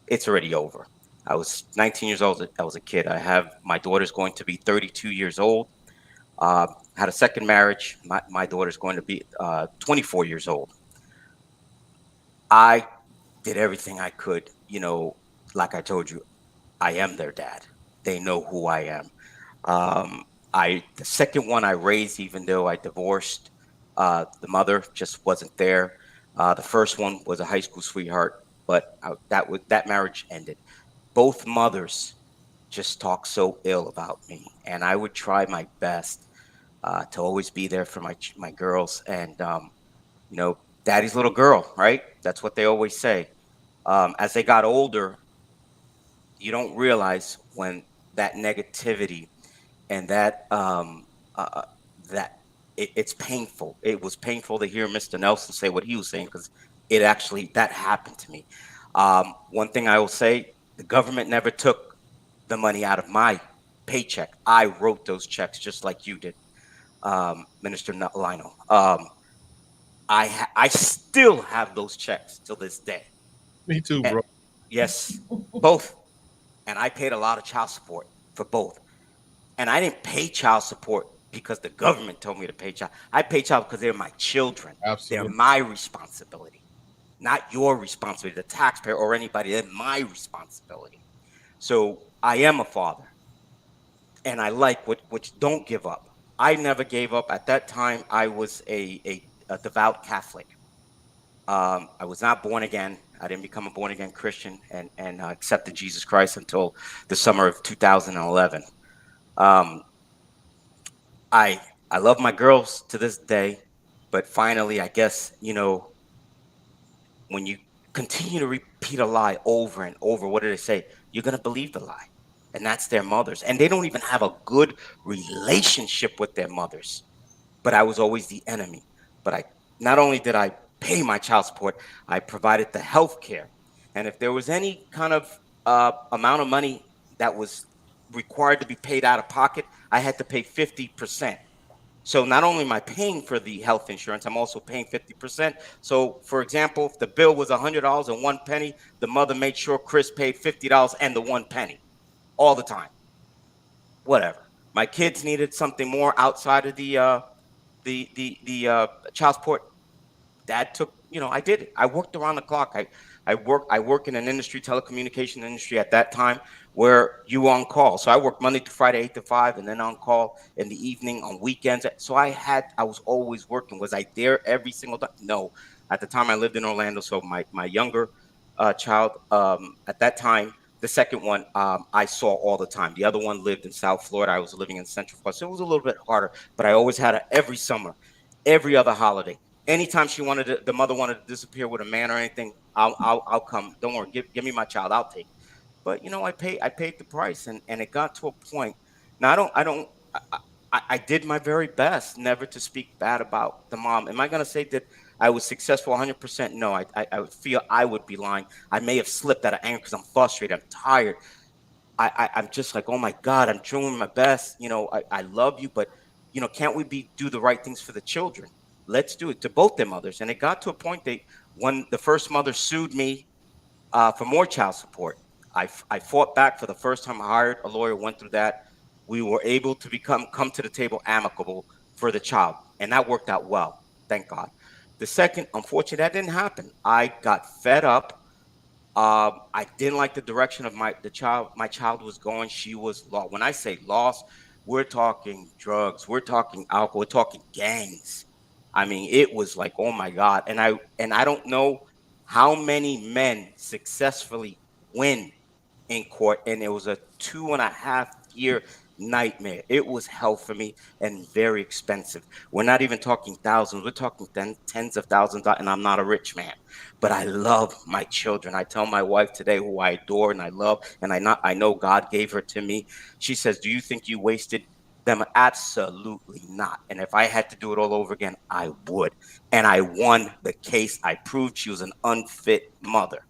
it's already over. I was 19 years old. I was a kid. I have my daughter's going to be 32 years old. Uh, had a second marriage. My daughter's going to be 24 years old. I did everything I could. Like I told you, I am their dad. They know who I am. Um, the second one I raised, even though I divorced, the mother just wasn't there. The first one was a high school sweetheart, but that marriage ended. Both mothers just talk so ill about me, and I would try my best to always be there for my girls. And you know, daddy's little girl, right? That's what they always say. As they got older, you don't realize when that negativity and uh, uh, that it's painful. It was painful to hear Mr. Nelson say what he was saying because it actually that happened to me. One thing I will say: the government never took the money out of my paycheck. I wrote those checks just like you did, Minister Lionel. I still have those checks till this day. Me too, Eh, bro. yes, both, and I paid a lot of child support for both. And I didn't pay child support because the government told me to pay child. I pay child because they're my children. They're Absolutely. my responsibility, not your responsibility, the taxpayer or anybody. They're my responsibility. So I am a father, and I like which don't give up. I never gave up. At that time, I was a devout Catholic. I was not born again. I didn't become a born again Christian and accepted Jesus Christ until the summer of 2011. Um, I I love my girls to this day, but finally, I guess, when you continue to repeat a lie over and over, what do they say? You're gonna believe the lie. And that's their mothers. And they don't even have a good relationship with their mothers. But I was always the enemy. But I not only did I pay my child support, I provided the health care. And if there was any kind of amount of money that was required to be paid out of pocket, I had to pay 50%. So not only am I paying for the health insurance, I'm also paying 50%. So for example, if the bill was $100 and 1 penny, the mother made sure Chris paid $50 and the 1 penny all the time. Whatever. My kids needed something more outside of the child support. Dad took, I did it. I worked around the clock. I work in an industry, telecommunication industry at that time, where you on call. So I worked Monday to Friday, 8 to 5, and then on call in the evening on weekends. So I was always working. Was I there every single time? No. At the time I lived in Orlando. So my younger child, at that time, the second one, I saw all the time. The other one lived in South Florida. I was living in Central Florida. So it was a little bit harder, but I always had her every summer, every other holiday. Anytime the mother wanted to disappear with a man or anything, I'll come. Don't worry, give me my child, I'll take it. But I paid the price, and it got to a point. Now I don't I did my very best never to speak bad about the mom. Am I gonna say that I was successful 100%? No, I would feel I would be lying. I may have slipped out of anger because I'm frustrated, I'm tired. I'm just like, oh my God, I'm doing my best. I love you, but can't we do the right things for the children? Let's do it to both their mothers. And it got to a point that when the first mother sued me for more child support, I fought back for the first time. I hired a lawyer, went through that. We were able to come to the table amicable for the child, and that worked out well. Thank God. The second, unfortunately, that didn't happen. I got fed up. I didn't like the direction of my child was going. She was lost. When I say lost, we're talking drugs, we're talking alcohol, we're talking gangs. I mean, it was like, oh my God. And I don't know how many men successfully win in court, and it was a 2.5 year nightmare. It was hell for me and very expensive. We're not even talking thousands, we're talking tens of thousands, and I'm not a rich man, but I love my children. I tell my wife today, who I adore and I love, and I know God gave her to me. She says, do you think you wasted them? Absolutely not. And if I had to do it all over again, I would. And I won the case. I proved she was an unfit mother.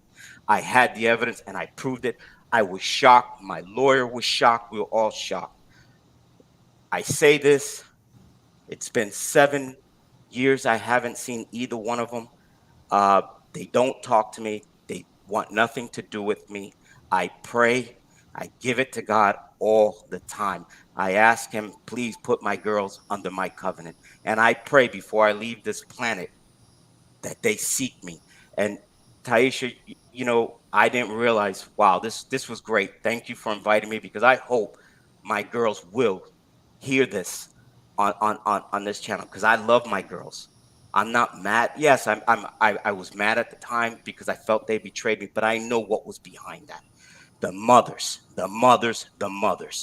I had the evidence and I proved it. I was shocked. My lawyer was shocked. We were all shocked. I say this, it's been 7 years. I haven't seen either one of them. Uh, they don't talk to me. They want nothing to do with me. I pray. I give it to God all the time. I ask Him, please put my girls under my covenant. And I pray before I leave this planet that they seek me. And Taisha, I didn't realize, wow, this was great. Thank you for inviting me, because I hope my girls will hear this on this channel, because I love my girls. I'm not mad. Yes, I was mad at the time because I felt they betrayed me, but I know what was behind that. The mothers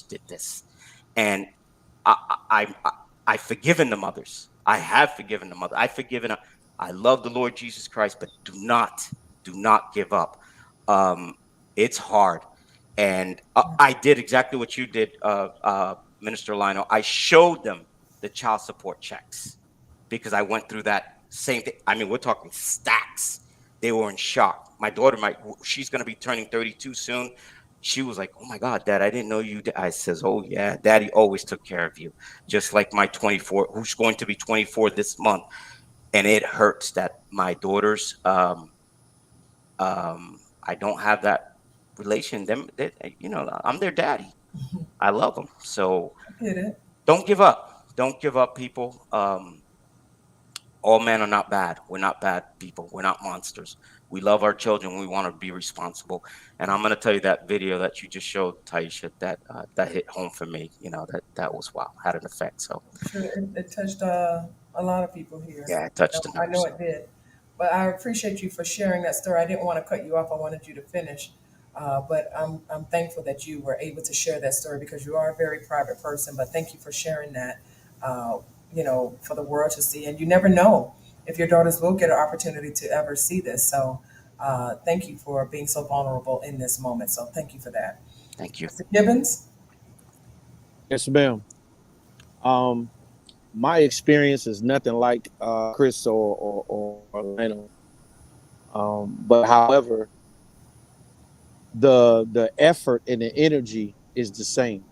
did this, and I, I've forgiven the mothers. I have forgiven the mother. I've forgiven. I love the Lord Jesus Christ, but do not give up. Um, it's hard, and I did exactly what you did, Minister Lionel. I showed them the child support checks because I went through that same thing. I mean, we're talking stacks. They were in shock. My daughter, she's going to be turning 32 soon. She was like, "Oh my God, Dad, I didn't know you did." I says, "Oh yeah, Daddy always took care of you." Just like my 24, who's going to be 24 this month. And it hurts that my daughters, I don't have that relation. I'm their daddy. I love them. So I get it. don't give up. Don't give up, people. All men are not bad. We're not bad people. We're not monsters. We love our children. We want to be responsible. And I'm going to tell you, that video that you just showed, Taisha, that hit home for me. That was, wow, had an effect. So I'm sure it touched a lot of people here. yeah, it touched the I know nerves. it did. But I appreciate you for sharing that story. I didn't want to cut you off. I wanted you to finish. But I'm thankful that you were able to share that story, because you are a very private person. But thank you for sharing that, uh, for the world to see. And you never know if your daughters will get an opportunity to ever see this. So thank you for being so vulnerable in this moment. So thank you for that. Thank you. Mr. Gibbons? Yes, ma'am. Um, my experience is nothing like Chris or Lionel. But however, the effort and the energy is the same.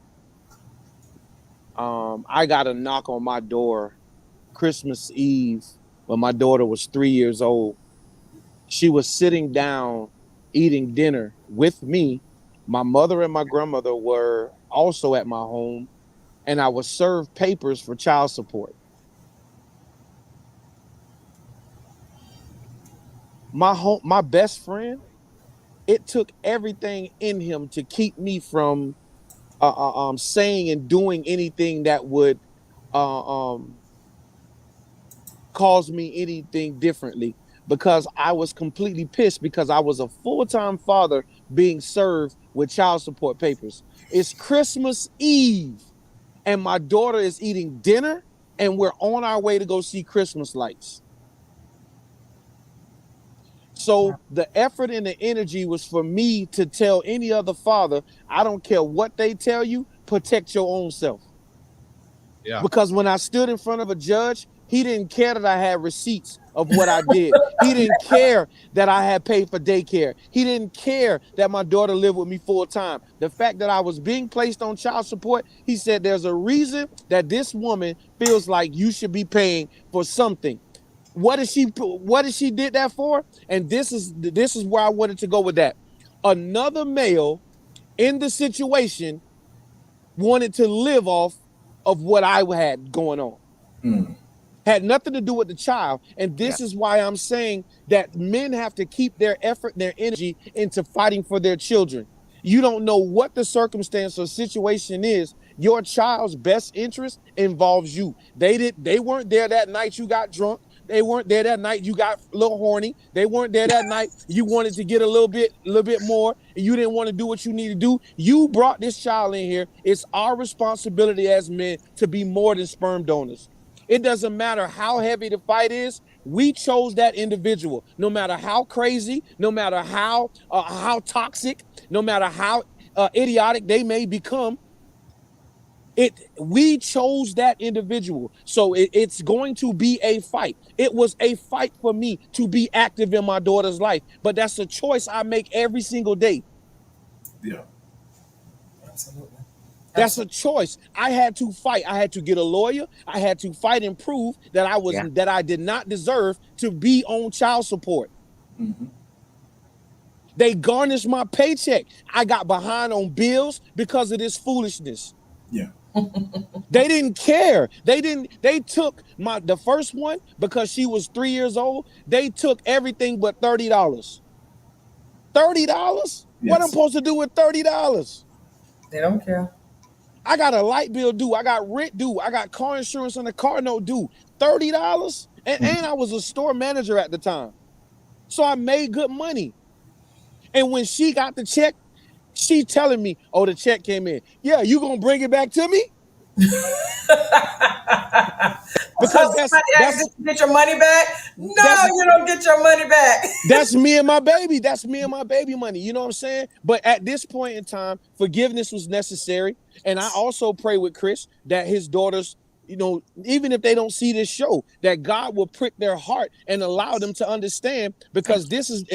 I got a knock on my door Christmas Eve when my daughter was 3 years old. She was sitting down eating dinner with me. My mother and my grandmother were also at my home, and I was served papers for child support. My best friend, it took everything in him to keep me from saying and doing anything that would uh, um, cause me anything differently, because I was completely pissed because I was a full-time father being served with child support papers. It's Christmas Eve and my daughter is eating dinner and we're on our way to go see Christmas lights. So the effort and the energy was for me to tell any other father, I don't care what they tell you, protect your own self. Yeah. Because when I stood in front of a judge, he didn't care that I had receipts of what I did. He didn't care that I had paid for daycare. He didn't care that my daughter lived with me full time. The fact that I was being placed on child support, he said there's a reason that this woman feels like you should be paying for something. What is she did that for? And this is where I wanted to go with that. Another male in the situation wanted to live off of what I had going on. Mm. Had nothing to do with the child. And Yeah. this is why I'm saying that men have to keep their effort, their energy into fighting for their children. You don't know what the circumstance or situation is. Your child's best interest involves you. They weren't there that night you got drunk. They weren't there that night you got a little horny. They weren't there that night you wanted to get a little bit more and you didn't want to do what you need to do. You brought this child in here. It's our responsibility as men to be more than sperm donors. It doesn't matter how heavy the fight is. We chose that individual. No matter how crazy, no matter how toxic, no matter how idiotic they may become, we chose that individual. So it's going to be a fight. It was a fight for me to be active in my daughter's life, but that's a choice I make every single day. Yeah. Absolutely. That's a choice. I had to fight. I had to get a lawyer. I had to fight and prove that Yeah. that I did not deserve to be on child support. Mm-hmm. They garnished my paycheck. I got behind on bills because of this foolishness. Yeah. They didn't care. They took the first one because she was 3 years old. They took everything but $30. $30? What I'm Yes. supposed to do with $30? They don't care. I got a light bill due. I got rent due. I got car insurance on the car note due. $30? And I was a store manager at the time. So I made good money. And when she got the check, she telling me, oh, the check came in. Yeah, you gonna bring it back to me? Because Somebody asked, did you get your money back? No, you don't get your money back. that's me and my baby. That's me and my baby money. You know what I'm saying? But at this point in time, forgiveness was necessary. And I also pray with Chris that his daughters, you know, even if they don't see this show, that God will prick their heart and allow them to understand, because this is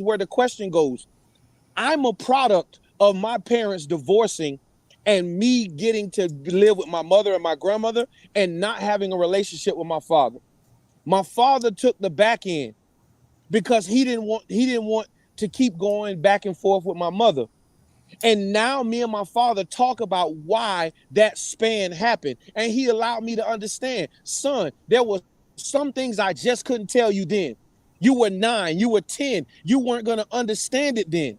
where the question goes. I'm a product of my parents divorcing and me getting to live with my mother and my grandmother and not having a relationship with my father. My father took the back end because he didn't want to keep going back and forth with my mother. And now me and my father talk about why that span happened. And he allowed me to understand, son, there were some things I just couldn't tell you then. You were 9, you were 10, you weren't going to understand it then.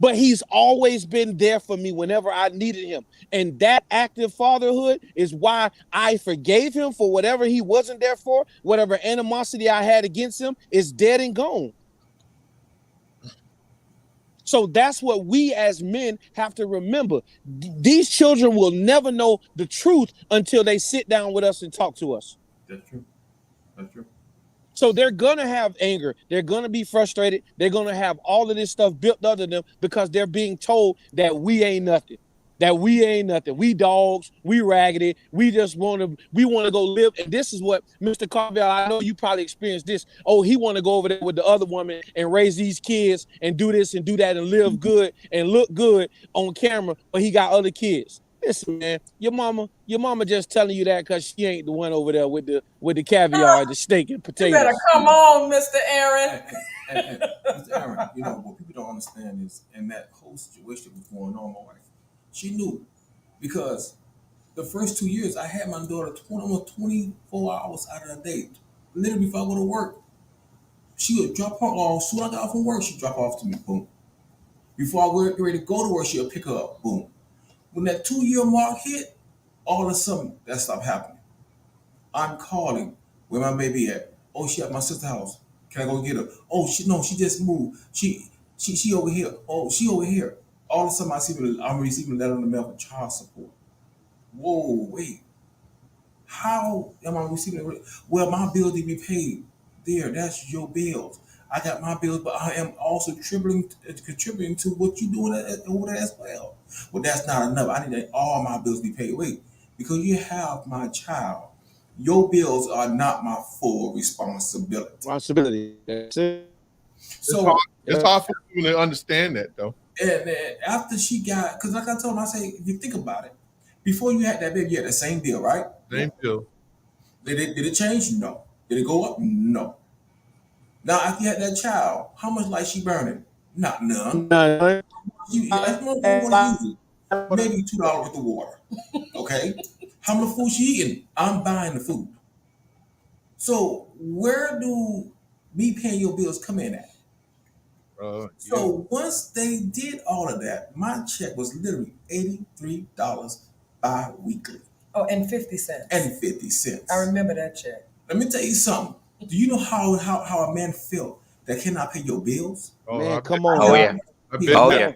But he's always been there for me whenever I needed him. And that active fatherhood is why I forgave him for whatever he wasn't there for. Whatever animosity I had against him is dead and gone. So that's what we as men have to remember. These children will never know the truth until they sit down with us and talk to us. That's true. That's true. So they're going to have anger. They're going to be frustrated. They're going to have all of this stuff built up in them because they're being told that we ain't nothing. That we ain't nothing. We dogs. We raggedy. We want to go live. And this is what Mr. Carville, I know you probably experienced this. Oh, he want to go over there with the other woman and raise these kids and do this and do that and live good and look good on camera, but he got other kids. Listen, man, your mama just telling you that because she ain't the one over there with the caviar and the steak and potatoes. You better come on, Mr. Aaron. And Mr. Aaron, you know, what people don't understand is, and that whole situation was going on, my wife, she knew, because the first 2 years I had my daughter almost 24 hours out of the day. Literally, before I go to work, she would drop her off. Soon as I got off from work, she'd drop off to me, boom. Before I get ready to go to work, she'll pick her up, boom. When that 2 year mark hit, all of a sudden that stopped happening. I'm calling, where my baby at? Oh, she at my sister's house. Can I go get her? Oh, she just moved. She over here. Oh, she over here. All of a sudden I'm receiving a letter in the mail for child support. Whoa, wait. How am I receiving it? Well, my bill to be paid. There, that's your bills. I got my bills, but I am also contributing to what you're doing over there as well. Well, that's not enough. I need all my bills to be paid. Wait, because you have my child, your bills are not my full responsibility. That's it. So, It's hard for people to understand that, though. and after she got, because like I told him, I say, if you think about it, before you had that baby, you had the same bill, right? Same deal. Did it change? No. Did it go up? No. Now, after you had that child, how much light she burning? Not none. None. That's what I'm going to use it. Maybe $2 worth of water. Okay? How much food she eating? I'm buying the food. So where do me paying your bills come in at? So once they did all of that, my check was literally $83 bi-weekly. Oh, and 50 cents. And 50 cents. I remember that check. Let me tell you something. Do you know how a man felt that cannot pay your bills? Man, come on. Oh, yeah. I've been Oh, there. yeah.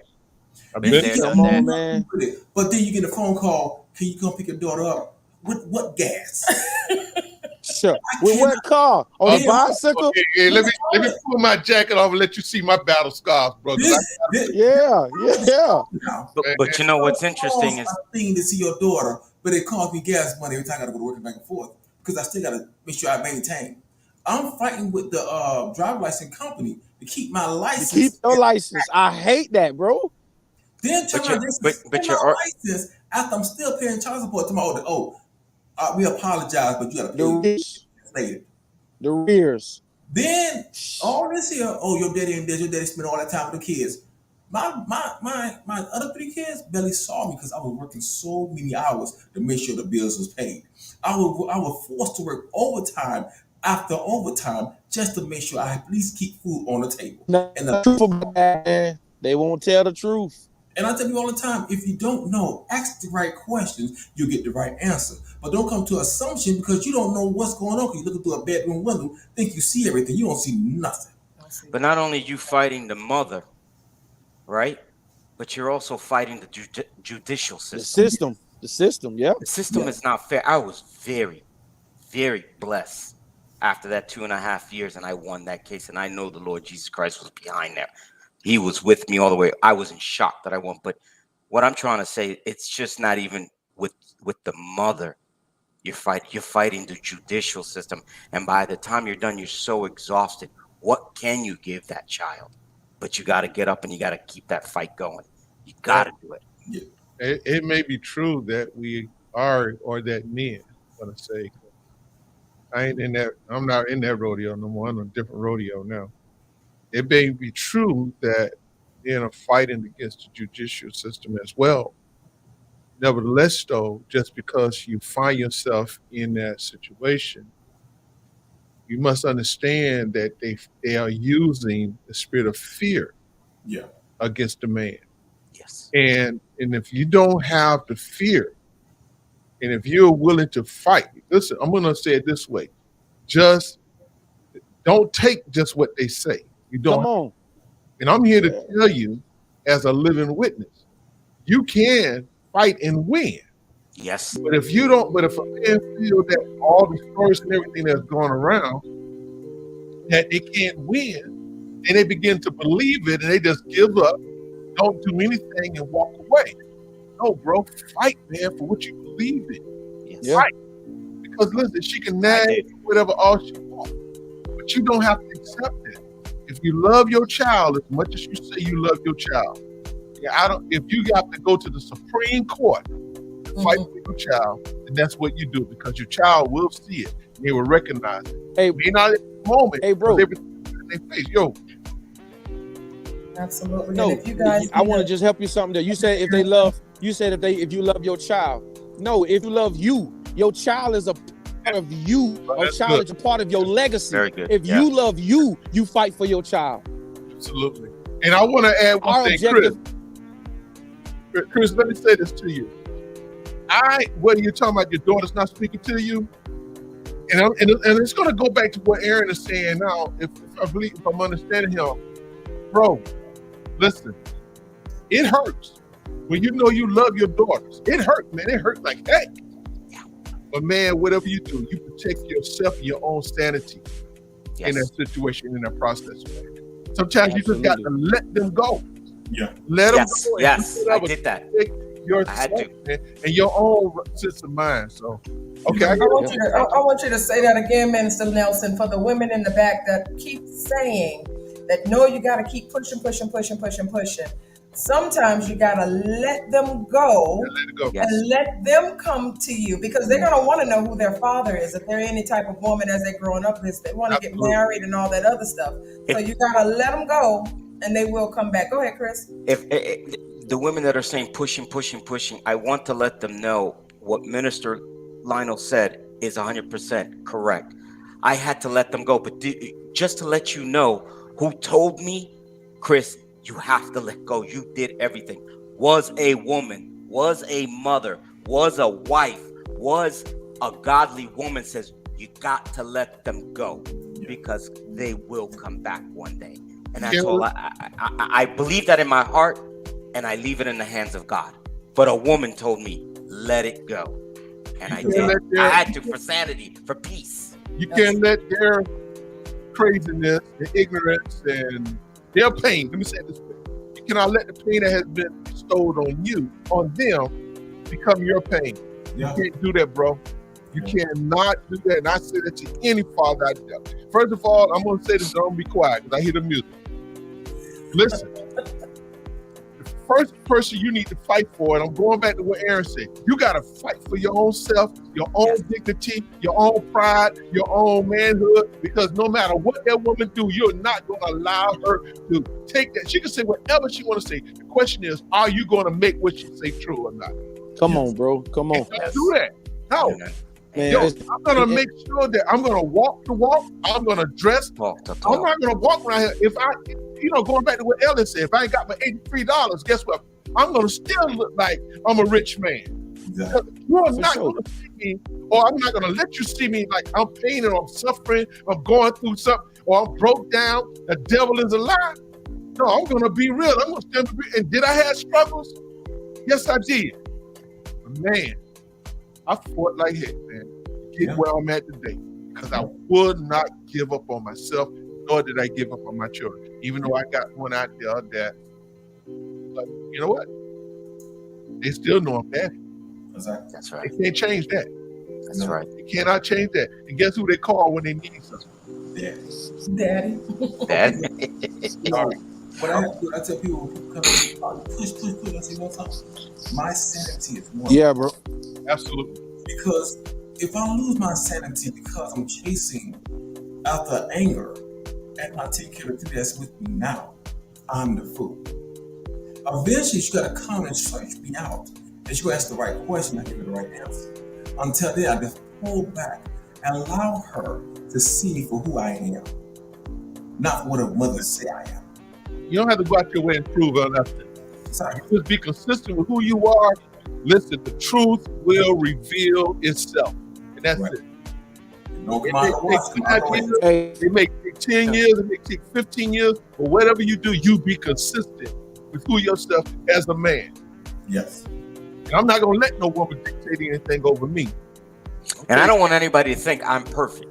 I've Been been there, there. Come on, man. But then you get a phone call. Can you come pick your daughter up? With what gas? Sure. With what car? On a bicycle? Okay, let me pull my jacket off and let you see my battle scars, brother. Yeah. But you know what's interesting is a thing to see your daughter, but it costs me gas money every time I got to go to work and back and forth because I still got to make sure I maintain. I'm fighting with the driver license company to keep my license. To keep your license. I hate that, bro. Then turn But around you're, and but suspend my you're, license after I'm still paying child support to my older. We apologize, but you got to The pay rears, later. the rears. Then all this here, oh, your daddy and this, your daddy spent all that time with the kids. My other 3 kids barely saw me because I was working so many hours to make sure the bills was paid. I was forced to work overtime after overtime just to make sure I at least keep food on the table. Now, And the truth about that, man, they won't tell the truth. I tell you all the time, if you don't know, ask the right questions, you'll get the right answer. But don't come to assumption because you don't know what's going on. Because you looking through a bedroom window, think you see everything. You don't see nothing. but not only you fighting the mother, right? But you're also fighting the judicial system. The system, yeah. The system Yeah. is not fair. I was very, very blessed after that 2.5 years, and I won that case. And I know the Lord Jesus Christ was behind there. He was with me all the way. I was in shock that I won. But what I'm trying to say, it's just not even with the mother. You're fighting the judicial system, and by the time you're done, you're so exhausted. What can you give that child? But you got to get up and you got to keep that fight going. You got to do it. Yeah. It may be true that we are, or that men, I'm gonna say, I'm not in that rodeo no more. I'm in a different rodeo now. It may be true that men are fighting against the judicial system as well. Nevertheless, though, just because you find yourself in that situation, you must understand that they are using the spirit of fear Yeah. against the man. Yes. And if you don't have the fear, and if you're willing to fight, listen, I'm gonna say it this way: just don't take just what they say. You don't. Come on. And I'm here to tell you, as a living witness, you can fight and win. Yes. But if you don't, but if a man feel that all the stories and everything that's going around, that they can't win, and they begin to believe it, and they just give up, don't do anything, and walk away. No, bro, fight, man, for what you believe in. Yes. Yeah. Fight. Because listen, she can nag whatever all she wants, but you don't have to accept it. If you love your child as much as you say you love your child, if you got to go to the Supreme Court to fight for your child, then that's what you do, because your child will see it and they will recognize it. Hey, May not at the moment, hey, bro. but everything in their face. Yo, Absolutely. No, And if you guys, I want to just help you something there. You said if they love, you said if you love your child. No, if you love you, your child is a part of you. Your That's child good. is a part of your legacy. Very good. If you love you, you fight for your child. absolutely. And I want to add one Our thing, objective. Chris, let me say this to you. Whether you're talking about your daughter's not speaking to you, and it's going to go back to what Aaron is saying now. If I'm understanding him, bro, listen, it hurts when you know you love your daughters. It hurts, man. It hurts like heck. But man, whatever you do, you protect yourself and your own sanity in that situation, in that process. Sometimes you just got to let them go. Yeah. Let them Yes. go. Yes. I did that. Yourself, I had to. man, and your own sense of mind. So, okay, I want you to say that again, Minister Nelson, for the women in the back that keep saying that no, you got to keep pushing. Sometimes you got to let them go. let it go. Yes. And let them come to you, because they're going to want to know who their father is. If they're any type of woman as they're growing up, they want to get Absolutely. married and all that other stuff. So you got to let them go and they will come back. Go ahead, Chris. If the women that are saying pushing, I want to let them know what Minister Lionel said is 100% correct. I had to let them go, but just to let you know who told me, Chris, you have to let go. You did everything. Was a woman, was a mother, was a wife, was a godly woman, says you got to let them go because they will come back one day. And that's all. I believe that in my heart, and I leave it in the hands of God. But a woman told me, let it go. And I did. I had to, for sanity, for peace. You can't let their craziness, their ignorance, and their pain, let me say it this way. You cannot let the pain that has been bestowed on them, become your pain. Yeah. You can't do that, bro. You cannot do that. And I say that to any father out there. First of all, I'm going to say this, don't be quiet, because I hear the music. Listen. first person you need to fight for, and I'm going back to what Aaron said, you got to fight for your own self, your own dignity, your own pride, your own manhood, because no matter what that woman do, you're not going to allow her to take that. She can say whatever she want to say. The question is, are you going to make what she say true or not? Come on, bro. Come on. Don't do that. No. Man, Yo, I'm going to make sure that I'm going to walk the walk. I'm going to dress. Talk to I'm talk. not going to walk around here. If I, going back to what Ellen said, if I ain't got my $83, guess what? I'm going to still look like I'm a rich man. Exactly. You're not going to see me, or I'm not going to let you see me like I'm pain or I'm suffering, I'm going through something, or I'm broke down. The devil is a lie. No, I'm going to be real. I'm going to stand up. And did I have struggles? Yes, I did. But man, I fought like heck, man, to get where I'm at today, because I would not give up on myself, nor did I give up on my children. Even though I got one out there that, but you know what? They still know I'm daddy. Exactly. That's right. They can't change that. That's right. They cannot change that. And guess who they call when they need something? Daddy. Dad. What I tell people who come in, push, I say, no time. My sanity is one. Yeah, bro. Absolutely. Because if I lose my sanity because I'm chasing after anger and I take care of the people that's with me now, I'm the fool. Eventually, you got to come and search me out. And you ask the right question, I give you the right answer. Until then, I just pull back and allow her to see me for who I am, not what her mother say I am. You don't have to go out your way and prove or nothing. Sorry. Just be consistent with who you are. Listen, the truth will reveal itself. And that's Right. it. No It matter may what, take 5 years, Hey, it may take 10 years, it may take 15 years, but whatever you do, you be consistent with who yourself as a man. yes. And I'm not going to let no woman dictate anything over me. And I don't want anybody to think I'm perfect.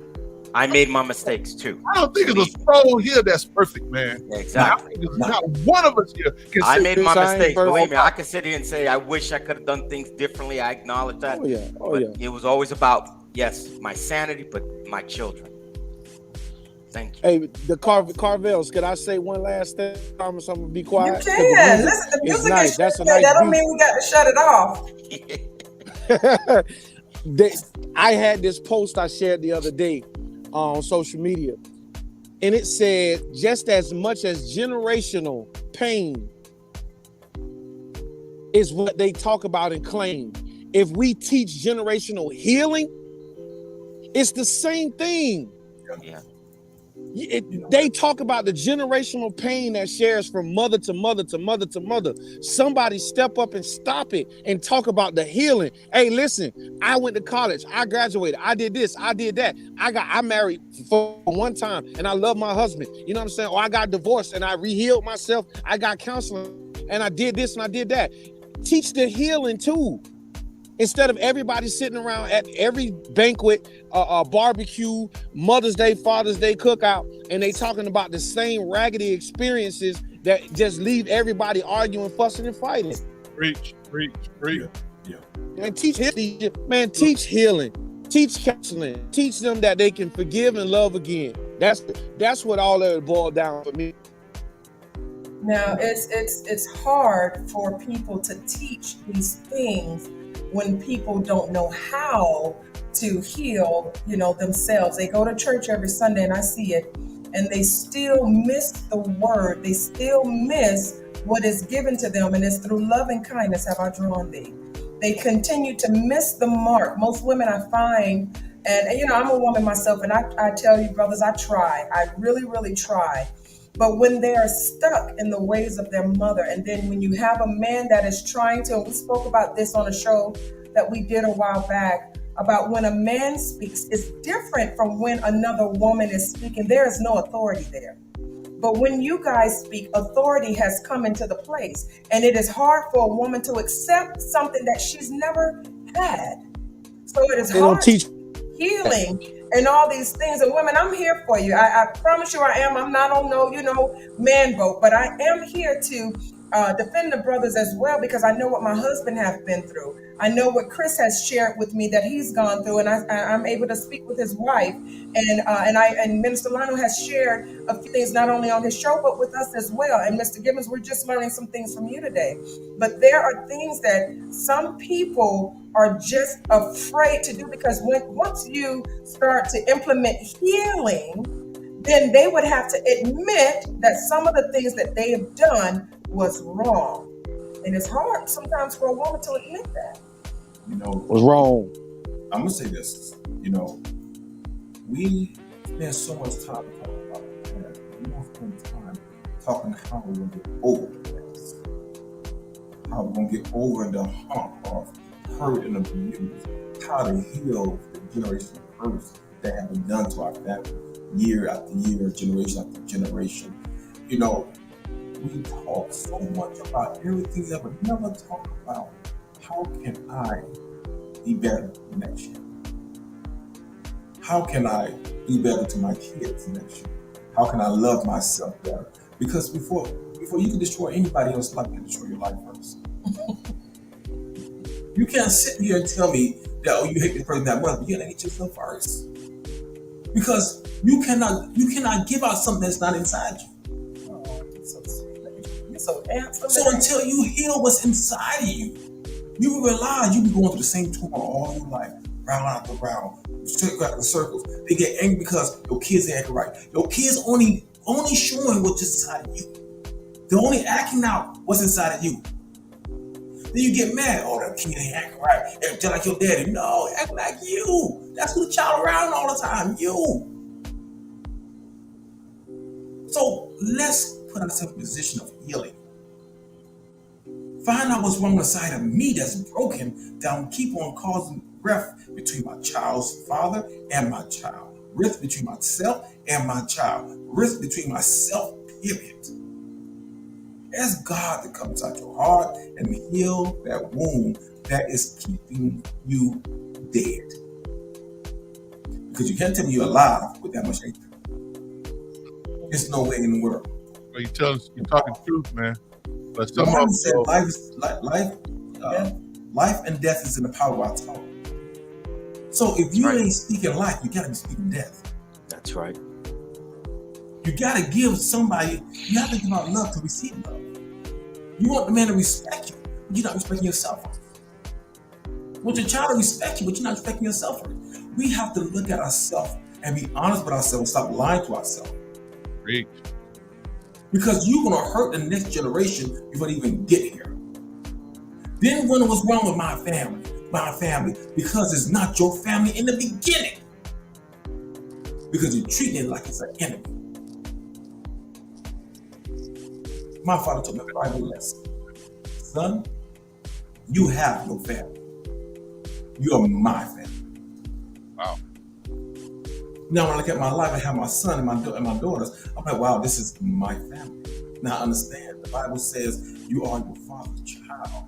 I made my mistakes too. I don't think there's a soul here that's perfect, man. Exactly. I think there's not one of us here can I say, made my I ain't mistakes. perfect. Believe me, I can sit here and say I wish I could have done things differently. I acknowledge that. oh yeah. Oh But yeah. it was always about, yes, my sanity, but my children. Thank you. Hey, the Carvels, could I say one last thing? I promise I'm gonna be quiet. You 'Cause the can. music Listen, the is music nice. is That's a shut. nice That don't beat. mean we got to shut it off. I had this post I shared the other day on social media, and it said, just as much as generational pain is what they talk about and claim, if we teach generational healing, it's the same thing. Yeah. They talk about the generational pain that shares from mother to mother to mother to mother. Somebody step up and stop it and talk about the healing. Hey, listen, I went to college, I graduated, I did this, I did that. I married for one time and I love my husband. You know what I'm saying? Or I got divorced and I re-healed myself. I got counseling and I did this and I did that. Teach the healing too. Instead of everybody sitting around at every banquet, barbecue, Mother's Day, Father's Day cookout, and they talking about the same raggedy experiences that just leave everybody arguing, fussing, and fighting. preach. Yeah. And teach healing, teach counseling, teach them that they can forgive and love again. That's what all that boiled down for me. Now it's hard for people to teach these things when people don't know how to heal, themselves. They go to church every Sunday and I see it, and they still miss the word. They still miss what is given to them, and it's through love and kindness have I drawn thee. They continue to miss the mark. Most women I find, and I'm a woman myself, and I tell you, brothers, I try. I really, really try. But when they are stuck in the ways of their mother, and then when you have a man that is trying to, and we spoke about this on a show that we did a while back, about when a man speaks, it's different from when another woman is speaking. There is no authority there. But when you guys speak, authority has come into the place. And it is hard for a woman to accept something that she's never had. So it is They hard don't teach. healing and all these things. And women, I'm here for you. I promise you I am. I'm not on no, man boat, but I am here to defend the brothers as well, because I know what my husband have been through. I know what Chris has shared with me that he's gone through, and I'm able to speak with his wife, and Minister Lionel has shared a few things not only on his show but with us as well. And Mr. Gibbons, we're just learning some things from you today. But there are things that some people are just afraid to do, because once you start to implement healing, then they would have to admit that some of the things that they have done was wrong. And it's hard sometimes for a woman to admit that. You know, Was wrong. I'm gonna say this. You know, we spend so much time talking about the past, but we don't spend time talking how we're gonna get over the past, how we're gonna get over the hump of hurt and abuse, how to heal the generational hurts that have been done to our family year after year, generation after generation. You know, we talk so much about everything that we never talk about. How can I be better next year? How can I be better to my kids next year? How can I love myself better? Because before you can destroy anybody else's life, you can destroy your life first. You can't sit here and tell me that, oh, you hate the person that much, but you gotta hate yourself first. Because you cannot give out something that's not inside you. Oh, you're so sweet. You're so handsome. So until you heal what's inside of you, you will realize you be going through the same trauma all your life, round after round, circle after circles. They get angry because your kids ain't acting right. Your kids only showing what's inside of you. They're only acting out what's inside of you. Then you get mad. Oh, that kid ain't acting right. They're just like your daddy. No, act like you. That's who the child around all the time. You. So let's put ourselves in a position of healing. Find out what's wrong inside of me that's broken, that will keep on causing rift between my child's father and my child. Rift between myself and my child. Rift between myself, period. Ask God to come inside your heart and heal that wound that is keeping you dead. Because you can't tell me you're alive with that much hatred. There's no way in the world. Well, you're talking truth, man. But The some of Bible them, said life and death is in the power of our tongue. So if you ain't speaking life, you gotta be speaking death. That's right. You gotta give somebody, you have to give out love to receive love. You want the man to respect you, but you're not respecting yourself. You want your child to respect you, but you're not respecting yourself. We have to look at ourselves and be honest with ourselves and stop lying to ourselves. Preach. Because you're gonna hurt the next generation before they even get here. Then wonder what's wrong with my family, because it's not your family in the beginning. Because you're treating it like it's an enemy. My father told me a Bible lesson. Son, you have no family. You are my family. Wow. Now when I look at my life, I have my son and my daughters. I'm like, wow, this is my family. Now I understand. The Bible says you are your father's child.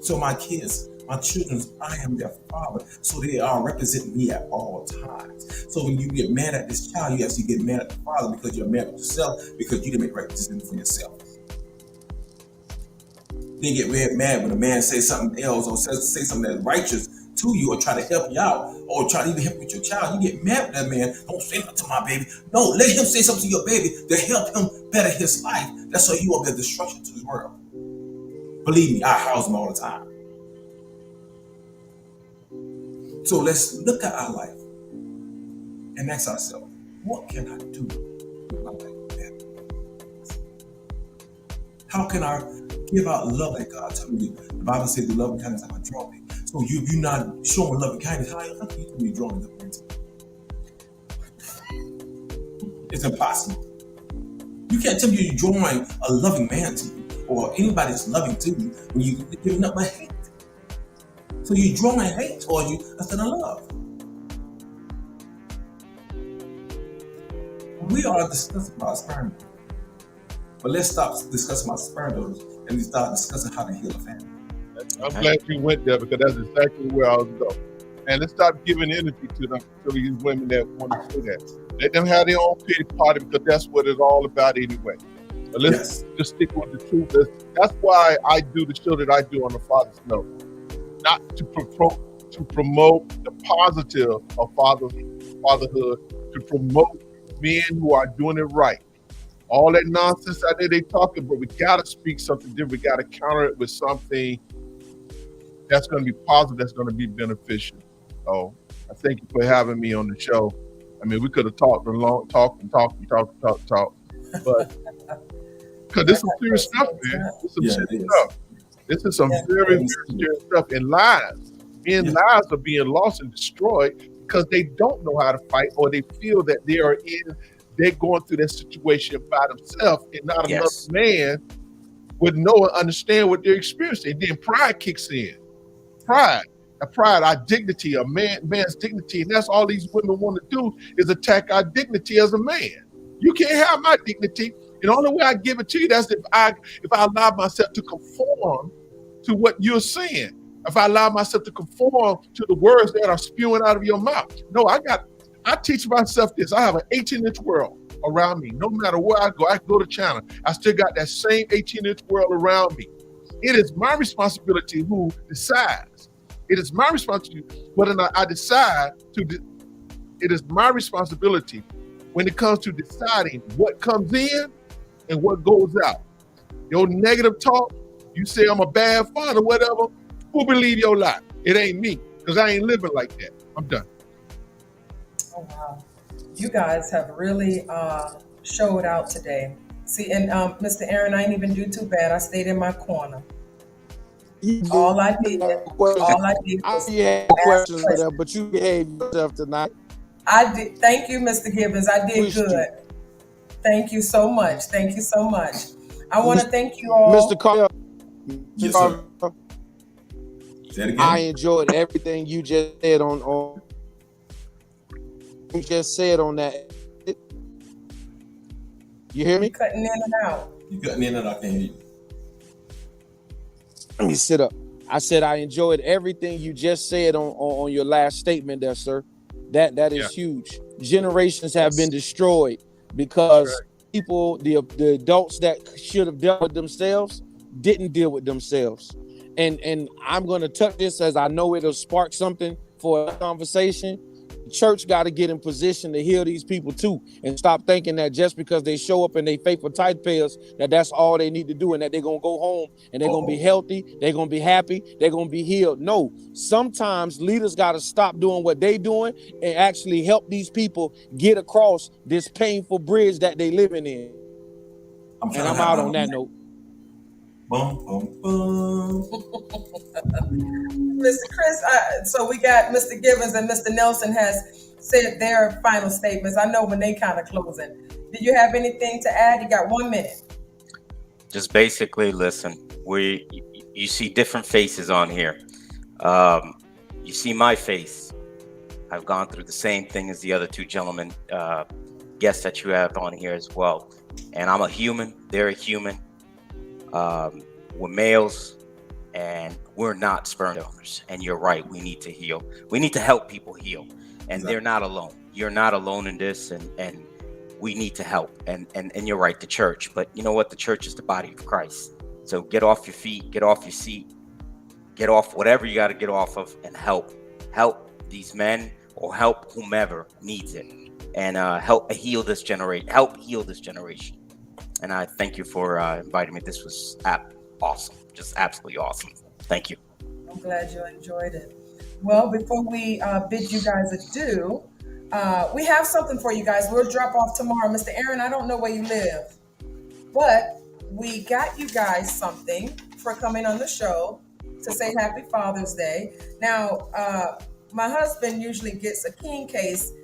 So my kids, my children, I am their father. So they are representing me at all times. So when you get mad at this child, you actually get mad at the father because you're mad at yourself because you didn't make the right decision for yourself. Then you get mad when a man says something else or say something that's righteous to you or try to help you out or try to even help with your child. You get mad with that man. Don't say nothing to my baby. No, let him say something to your baby to help him better his life. That's how you won't be a destruction to this world. Believe me, I house them all the time. So let's look at our life and ask ourselves, what can I do with my life better? How can I give out love like God told me? The Bible says the love and kindness have I drawn me. So you're not showing love and kindness, how can you be drawing love and kindness? It's impossible. You can't tell me you're drawing a loving man to you or anybody that's loving to you when you're giving up my hate. So you're drawing hate towards you instead of love. We are discussing about sperm donors. But let's stop discussing about sperm donors and we start discussing how to heal a family. I'm glad you went there because that's exactly where I was going. And let's stop giving energy to them, to these women that want to say that. Let them have their own pity party because that's what it's all about anyway. But let's Yes. just stick with the truth. That's why I do the show that I do on the Father's Note, not to promote the positive of fatherhood, to promote men who are doing it right. All that nonsense out there they talking, but we gotta speak something different. We gotta counter it with something that's going to be positive, that's going to be beneficial. So I thank you for having me on the show. I mean, we could have talked but because this is serious stuff, man. This is some Yeah, serious it is. stuff. This is some very, very serious stuff. And lives, lives are being lost and destroyed because they don't know how to fight, or they feel that they're going through that situation by themselves, and not another man would know and understand what they're experiencing. And then pride kicks in. Pride, our dignity, man's dignity, and that's all these women want to do is attack our dignity as a man. You can't have my dignity. And the only way I give it to you, that's if I allow myself to conform to what you're saying. If I allow myself to conform to the words that are spewing out of your mouth. No, I teach myself this. I have an 18-inch world around me. No matter where I can go to China. I still got that same 18-inch world around me. It is my responsibility who decides. It is my responsibility whether or not I decide to. It is my responsibility when it comes to deciding what comes in and what goes out. Your negative talk, you say I'm a bad father, whatever, who believe your lie? It ain't me, because I ain't living like that. I'm done. Oh, wow. You guys have really showed out today. See, and Mr. Aaron, I didn't even do too bad. I stayed in my corner. All I did was had questions for that, but you behaved yourself tonight. I did. Thank you, Mr. Gibbons. I did good. Thank you so much. Thank you so much. I want to thank you all. Mr. Carter. Yes, sir. Say it again. I enjoyed everything you just said on that. You hear me? You're cutting in and out. You cutting in and I can't hear you. Let me sit up. I said I enjoyed everything you just said on your last statement there, sir. That is huge. Generations have been destroyed because people, the adults that should have dealt with themselves, didn't deal with themselves. And I'm going to touch this as I know it'll spark something for a conversation. The church got to get in position to heal these people too, and stop thinking that just because they show up and they faithful tithe payers, that's all they need to do, and that they're going to go home and they're going to be healthy, they're going to be happy, they're going to be healed. No, sometimes leaders got to stop doing what they doing and actually help these people get across this painful bridge that they living in. And I'm out on that note. Bum, bum, bum. Mr. Chris, so we got Mr. Gibbons and Mr. Nelson has said their final statements. I know when they kind of closing. Do you have anything to add? You got 1 minute. Just basically, listen, you see different faces on here. You see my face. I've gone through the same thing as the other two gentlemen, guests that you have on here as well. And I'm a human. They're a human. We're males, and we're not sperm donors. And you're right. We need to heal. We need to help people heal. And they're not alone. You're not alone in this, and we need to help. And you're right, the church. But you know what? The church is the body of Christ. So get off your feet, get off your seat, get off whatever you got to get off of, and help these men, or help whomever needs it, and help heal this generation. And I thank you for inviting me. This was awesome, just absolutely awesome. Thank you. I'm glad you enjoyed it. Well, before we bid you guys adieu, we have something for you guys. We'll drop off tomorrow. Mr. Aaron, I don't know where you live, but we got you guys something for coming on the show to say Happy Father's Day. Now, my husband usually gets a king case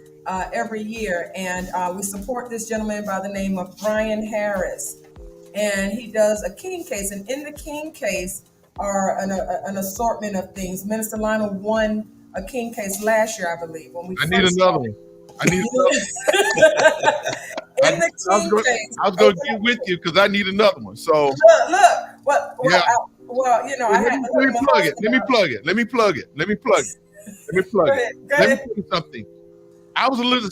every year, and we support this gentleman by the name of Brian Harris. And he does a king case, and in the king case are an assortment of things. Minister Lionel won a king case last year, I believe. I need another one. In the king case, I was going to get with you because I need another one. So look. Let me plug it. Let me tell you something. I was a little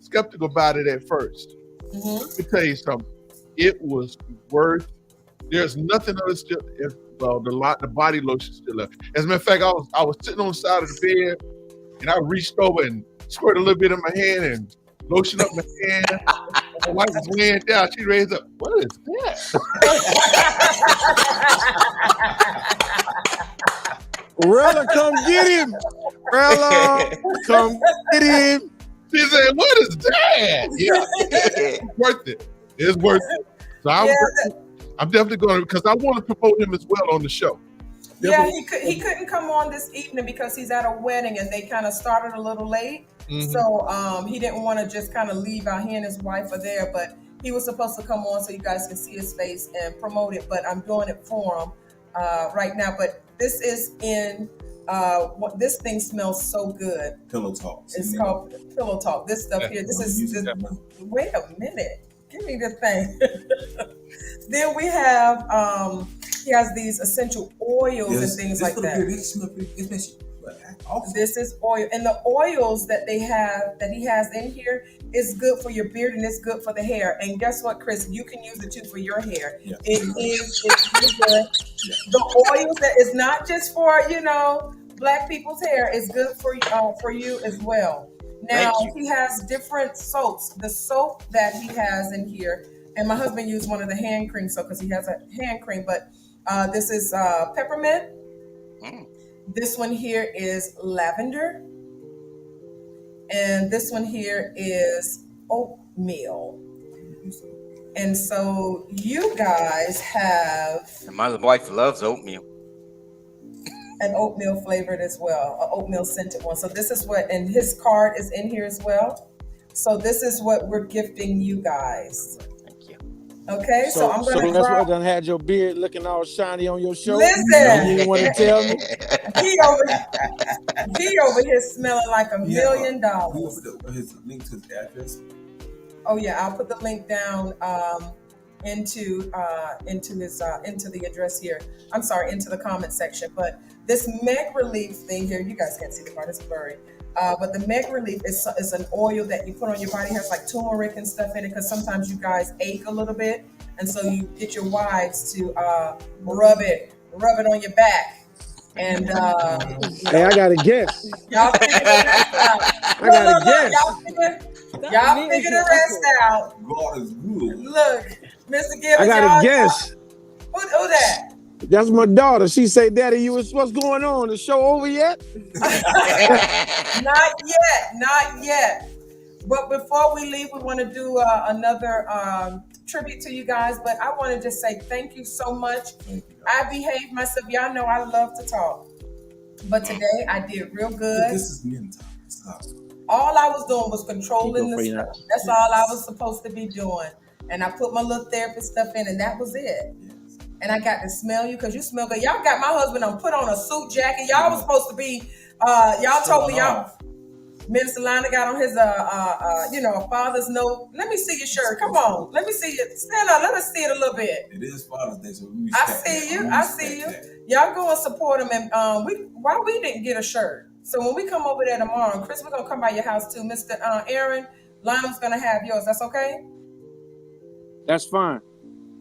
skeptical about it at first. Mm-hmm. Let me tell you something. it was worth. There's nothing else. The body lotion still left. As a matter of fact, I was sitting on the side of the bed, and I reached over and squirted a little bit in my hand and lotion up my hand. My wife was laying down. She raised up. What is that? Rella, come get him. Rella, come get him. She said, "What is that?" Yeah, it's worth it. It's worth it. So I'm definitely going to, because I want to promote him as well on the show. Yeah, he couldn't come on this evening because he's at a wedding and they kind of started a little late. Mhm. So he didn't want to just kind of leave out. He and his wife are there, but he was supposed to come on so you guys can see his face and promote it. But I'm doing it for him right now. But this is in this thing smells so good. Pillow Talk. It's called Pillow Talk. This stuff here. Wait a minute. Give me the thing. Then we have he has these essential oils and things like that. This is oil, and the oils that he has in here is good for your beard and it's good for the hair. And guess what, Chris? You can use it too for your hair. Yeah. It's really good. Yeah. The oils that is not just for Black people's hair. It's good for you as well. Now he has different soaps. The soap that he has in here, and my husband used one of the hand cream soap because he has a hand cream. But this is peppermint. This one here is lavender. And this one here is oatmeal. And so you guys have... And my wife loves oatmeal. An oatmeal flavored as well, an oatmeal scented one. So this is what, and his card is in here as well. So this is what we're gifting you guys. Thank you. Okay, so I'm going to that's what done had your beard looking all shiny on your show. Listen. You didn't want to tell me? He over here smelling like $1 million. We'll put his link to his address. Oh yeah, I'll put the link down into the address here. I'm sorry, into the comment section. But this Meg Relief thing here, you guys can't see the part, it's blurry. But the Meg Relief is an oil that you put on your body. It has like turmeric and stuff in it because sometimes you guys ache a little bit, and so you get your wives to rub it on your back. And hey, I got a guess. Y'all figure the rest out. I got a guess. Y'all figure the rest out. God is good. Look, Mr. Gibbons, I got a guess. Who that? That's my daughter. She say, "Daddy, what's going on? The show over yet?" Not yet. But before we leave, we want to do another tribute to you guys. But I want to just say thank you so much. I behaved myself. Y'all know I love to talk. But today I did real good. This is men time. Stop. All I was doing was controlling the stuff. That's all I was supposed to be doing. And I put my little therapist stuff in, and that was it. Yes. And I got to smell you because you smell good. Y'all got my husband on put on a suit jacket. Y'all was supposed to be, y'all told me y'all. Minister Lana got on his, a Father's note. Let me see your shirt. Come on. Let me see it. Stand up. Let us see it a little bit. It is Father's Day, so we I see you. Y'all go and support him. And why we didn't get a shirt? So when we come over there tomorrow, Chris, we're going to come by your house too. Mr. Aaron, Lionel's going to have yours. That's okay? That's fine.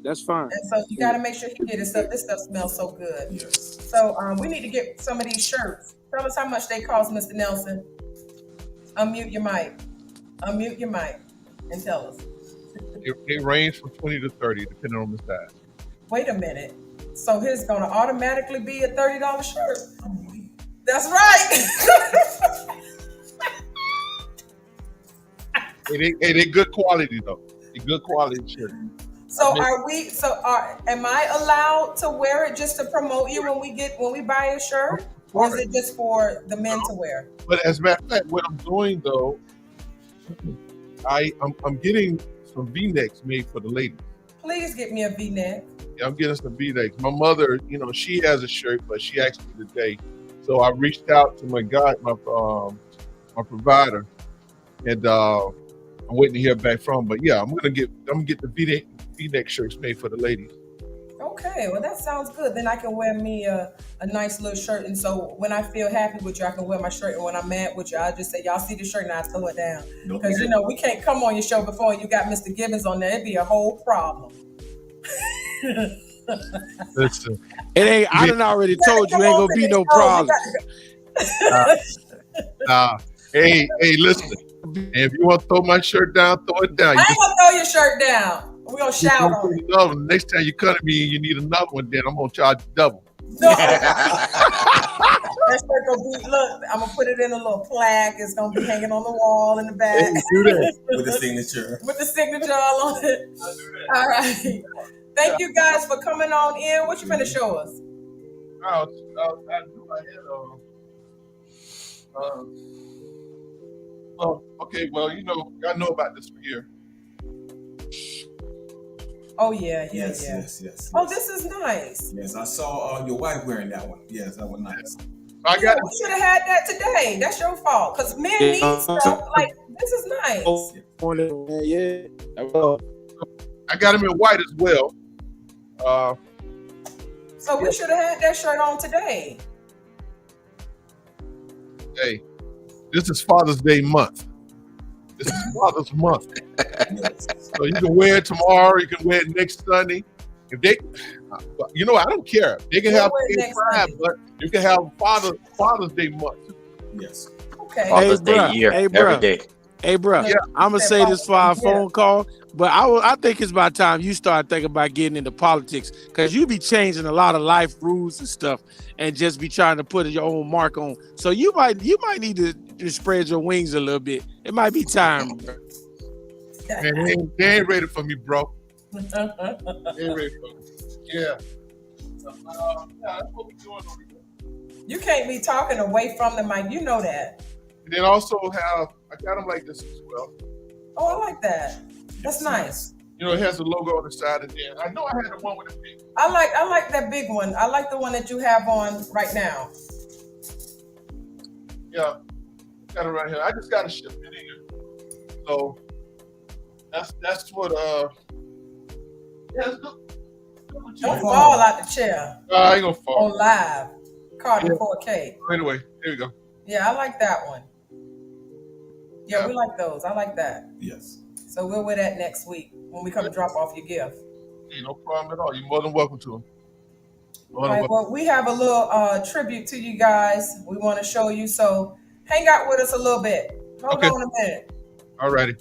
And so you got to make sure he get his stuff. This stuff smells so good. Yes. So we need to get some of these shirts. Tell us how much they cost, Mr. Nelson. Unmute your mic and tell us. It range from 20 to 30, depending on the size. Wait a minute. So his going to automatically be a $30 shirt. That's right. They good quality though. They good quality shirt. So am I allowed to wear it just to promote you when we buy a shirt? Or is it just for the men to wear? But as a matter of fact, what I'm doing though, I'm getting some V-necks made for the ladies. Please get me a V-neck. Yeah, I'm getting some V-necks. My mother, she has a shirt, but she asked me today. So I reached out to my provider, and I'm waiting to hear back from him. But yeah, I'm gonna get the V-neck shirts made for the ladies. Okay. Okay, well that sounds good. Then I can wear me a nice little shirt, and so when I feel happy with you, I can wear my shirt, and when I'm mad with you, I'll just say, "Y'all see the shirt now? I throw it down." Don't Because you forget. know we can't come on your show before you got Mr. Gibbons on there. It'd be a whole problem. Listen, It ain't. I done already told you Come ain't on gonna to be these no shows. You problems. nah. Hey, listen. If you want to throw my shirt down, throw it down. I ain't gonna throw your shirt down. We're gonna You shout gonna on put it. another one. Next time you come to me and you need another one, then I'm gonna charge you double. No, that shirt gonna be. Look, I'm gonna put it in a little plaque. It's gonna be hanging on the wall in the back. Hey, do that. With the signature. With the signature all on it. All right. Thank you guys for coming on in. What you finna show us? I knew I had okay, well, you know, I know about this for here. Oh yeah. Yes. Oh, this is nice. Yes, I saw your wife wearing that one. Yes, that was nice. I Yeah, got we should have had that today. That's your fault. Cause men need stuff like this is nice. Yeah. I got them in white as well. So we should have had that shirt on today. Hey, this is Father's Day month. This is Father's month. Yes. So you can wear it tomorrow. You can wear it next Sunday. If they, you know, I don't care. They can We'll have wear it day next 5, Sunday. but you can have Father's Day month. Yes. Okay. Father's Day bruh. year, Hey, every bruh. day. Hey, bro, Yeah. I'm gonna say this for our phone call, but I think it's about time you start thinking about getting into politics, because you be changing a lot of life rules and stuff, and just be trying to put your own mark on. So you might need to spread your wings a little bit. It might be time. Bro. Man, they ain't ready for me, bro. They ain't ready for me. Yeah. That's what we're doing over here. You can't be talking away from the mic. You know that. And then also I got them like this as well. Oh, I like that. That's nice. You know, it has a logo on the side, and then I know I had the one with the big. I like that big one. I like the one that you have on right now. Yeah, got it right here. I just got to ship it in. So that's what yeah, Don't fall out the chair I ain't gonna fall. on live. Carbon 4K. Anyway, here we go. Yeah, I like that one. Yeah, we like those. I like that. Yes. So we'll wear that next week when we come drop off your gift. Hey, no problem at all. You're more than welcome to them. All right, well, we have a little tribute to you guys. We want to show you. So hang out with us a little bit. Hold Okay. on a minute. All righty.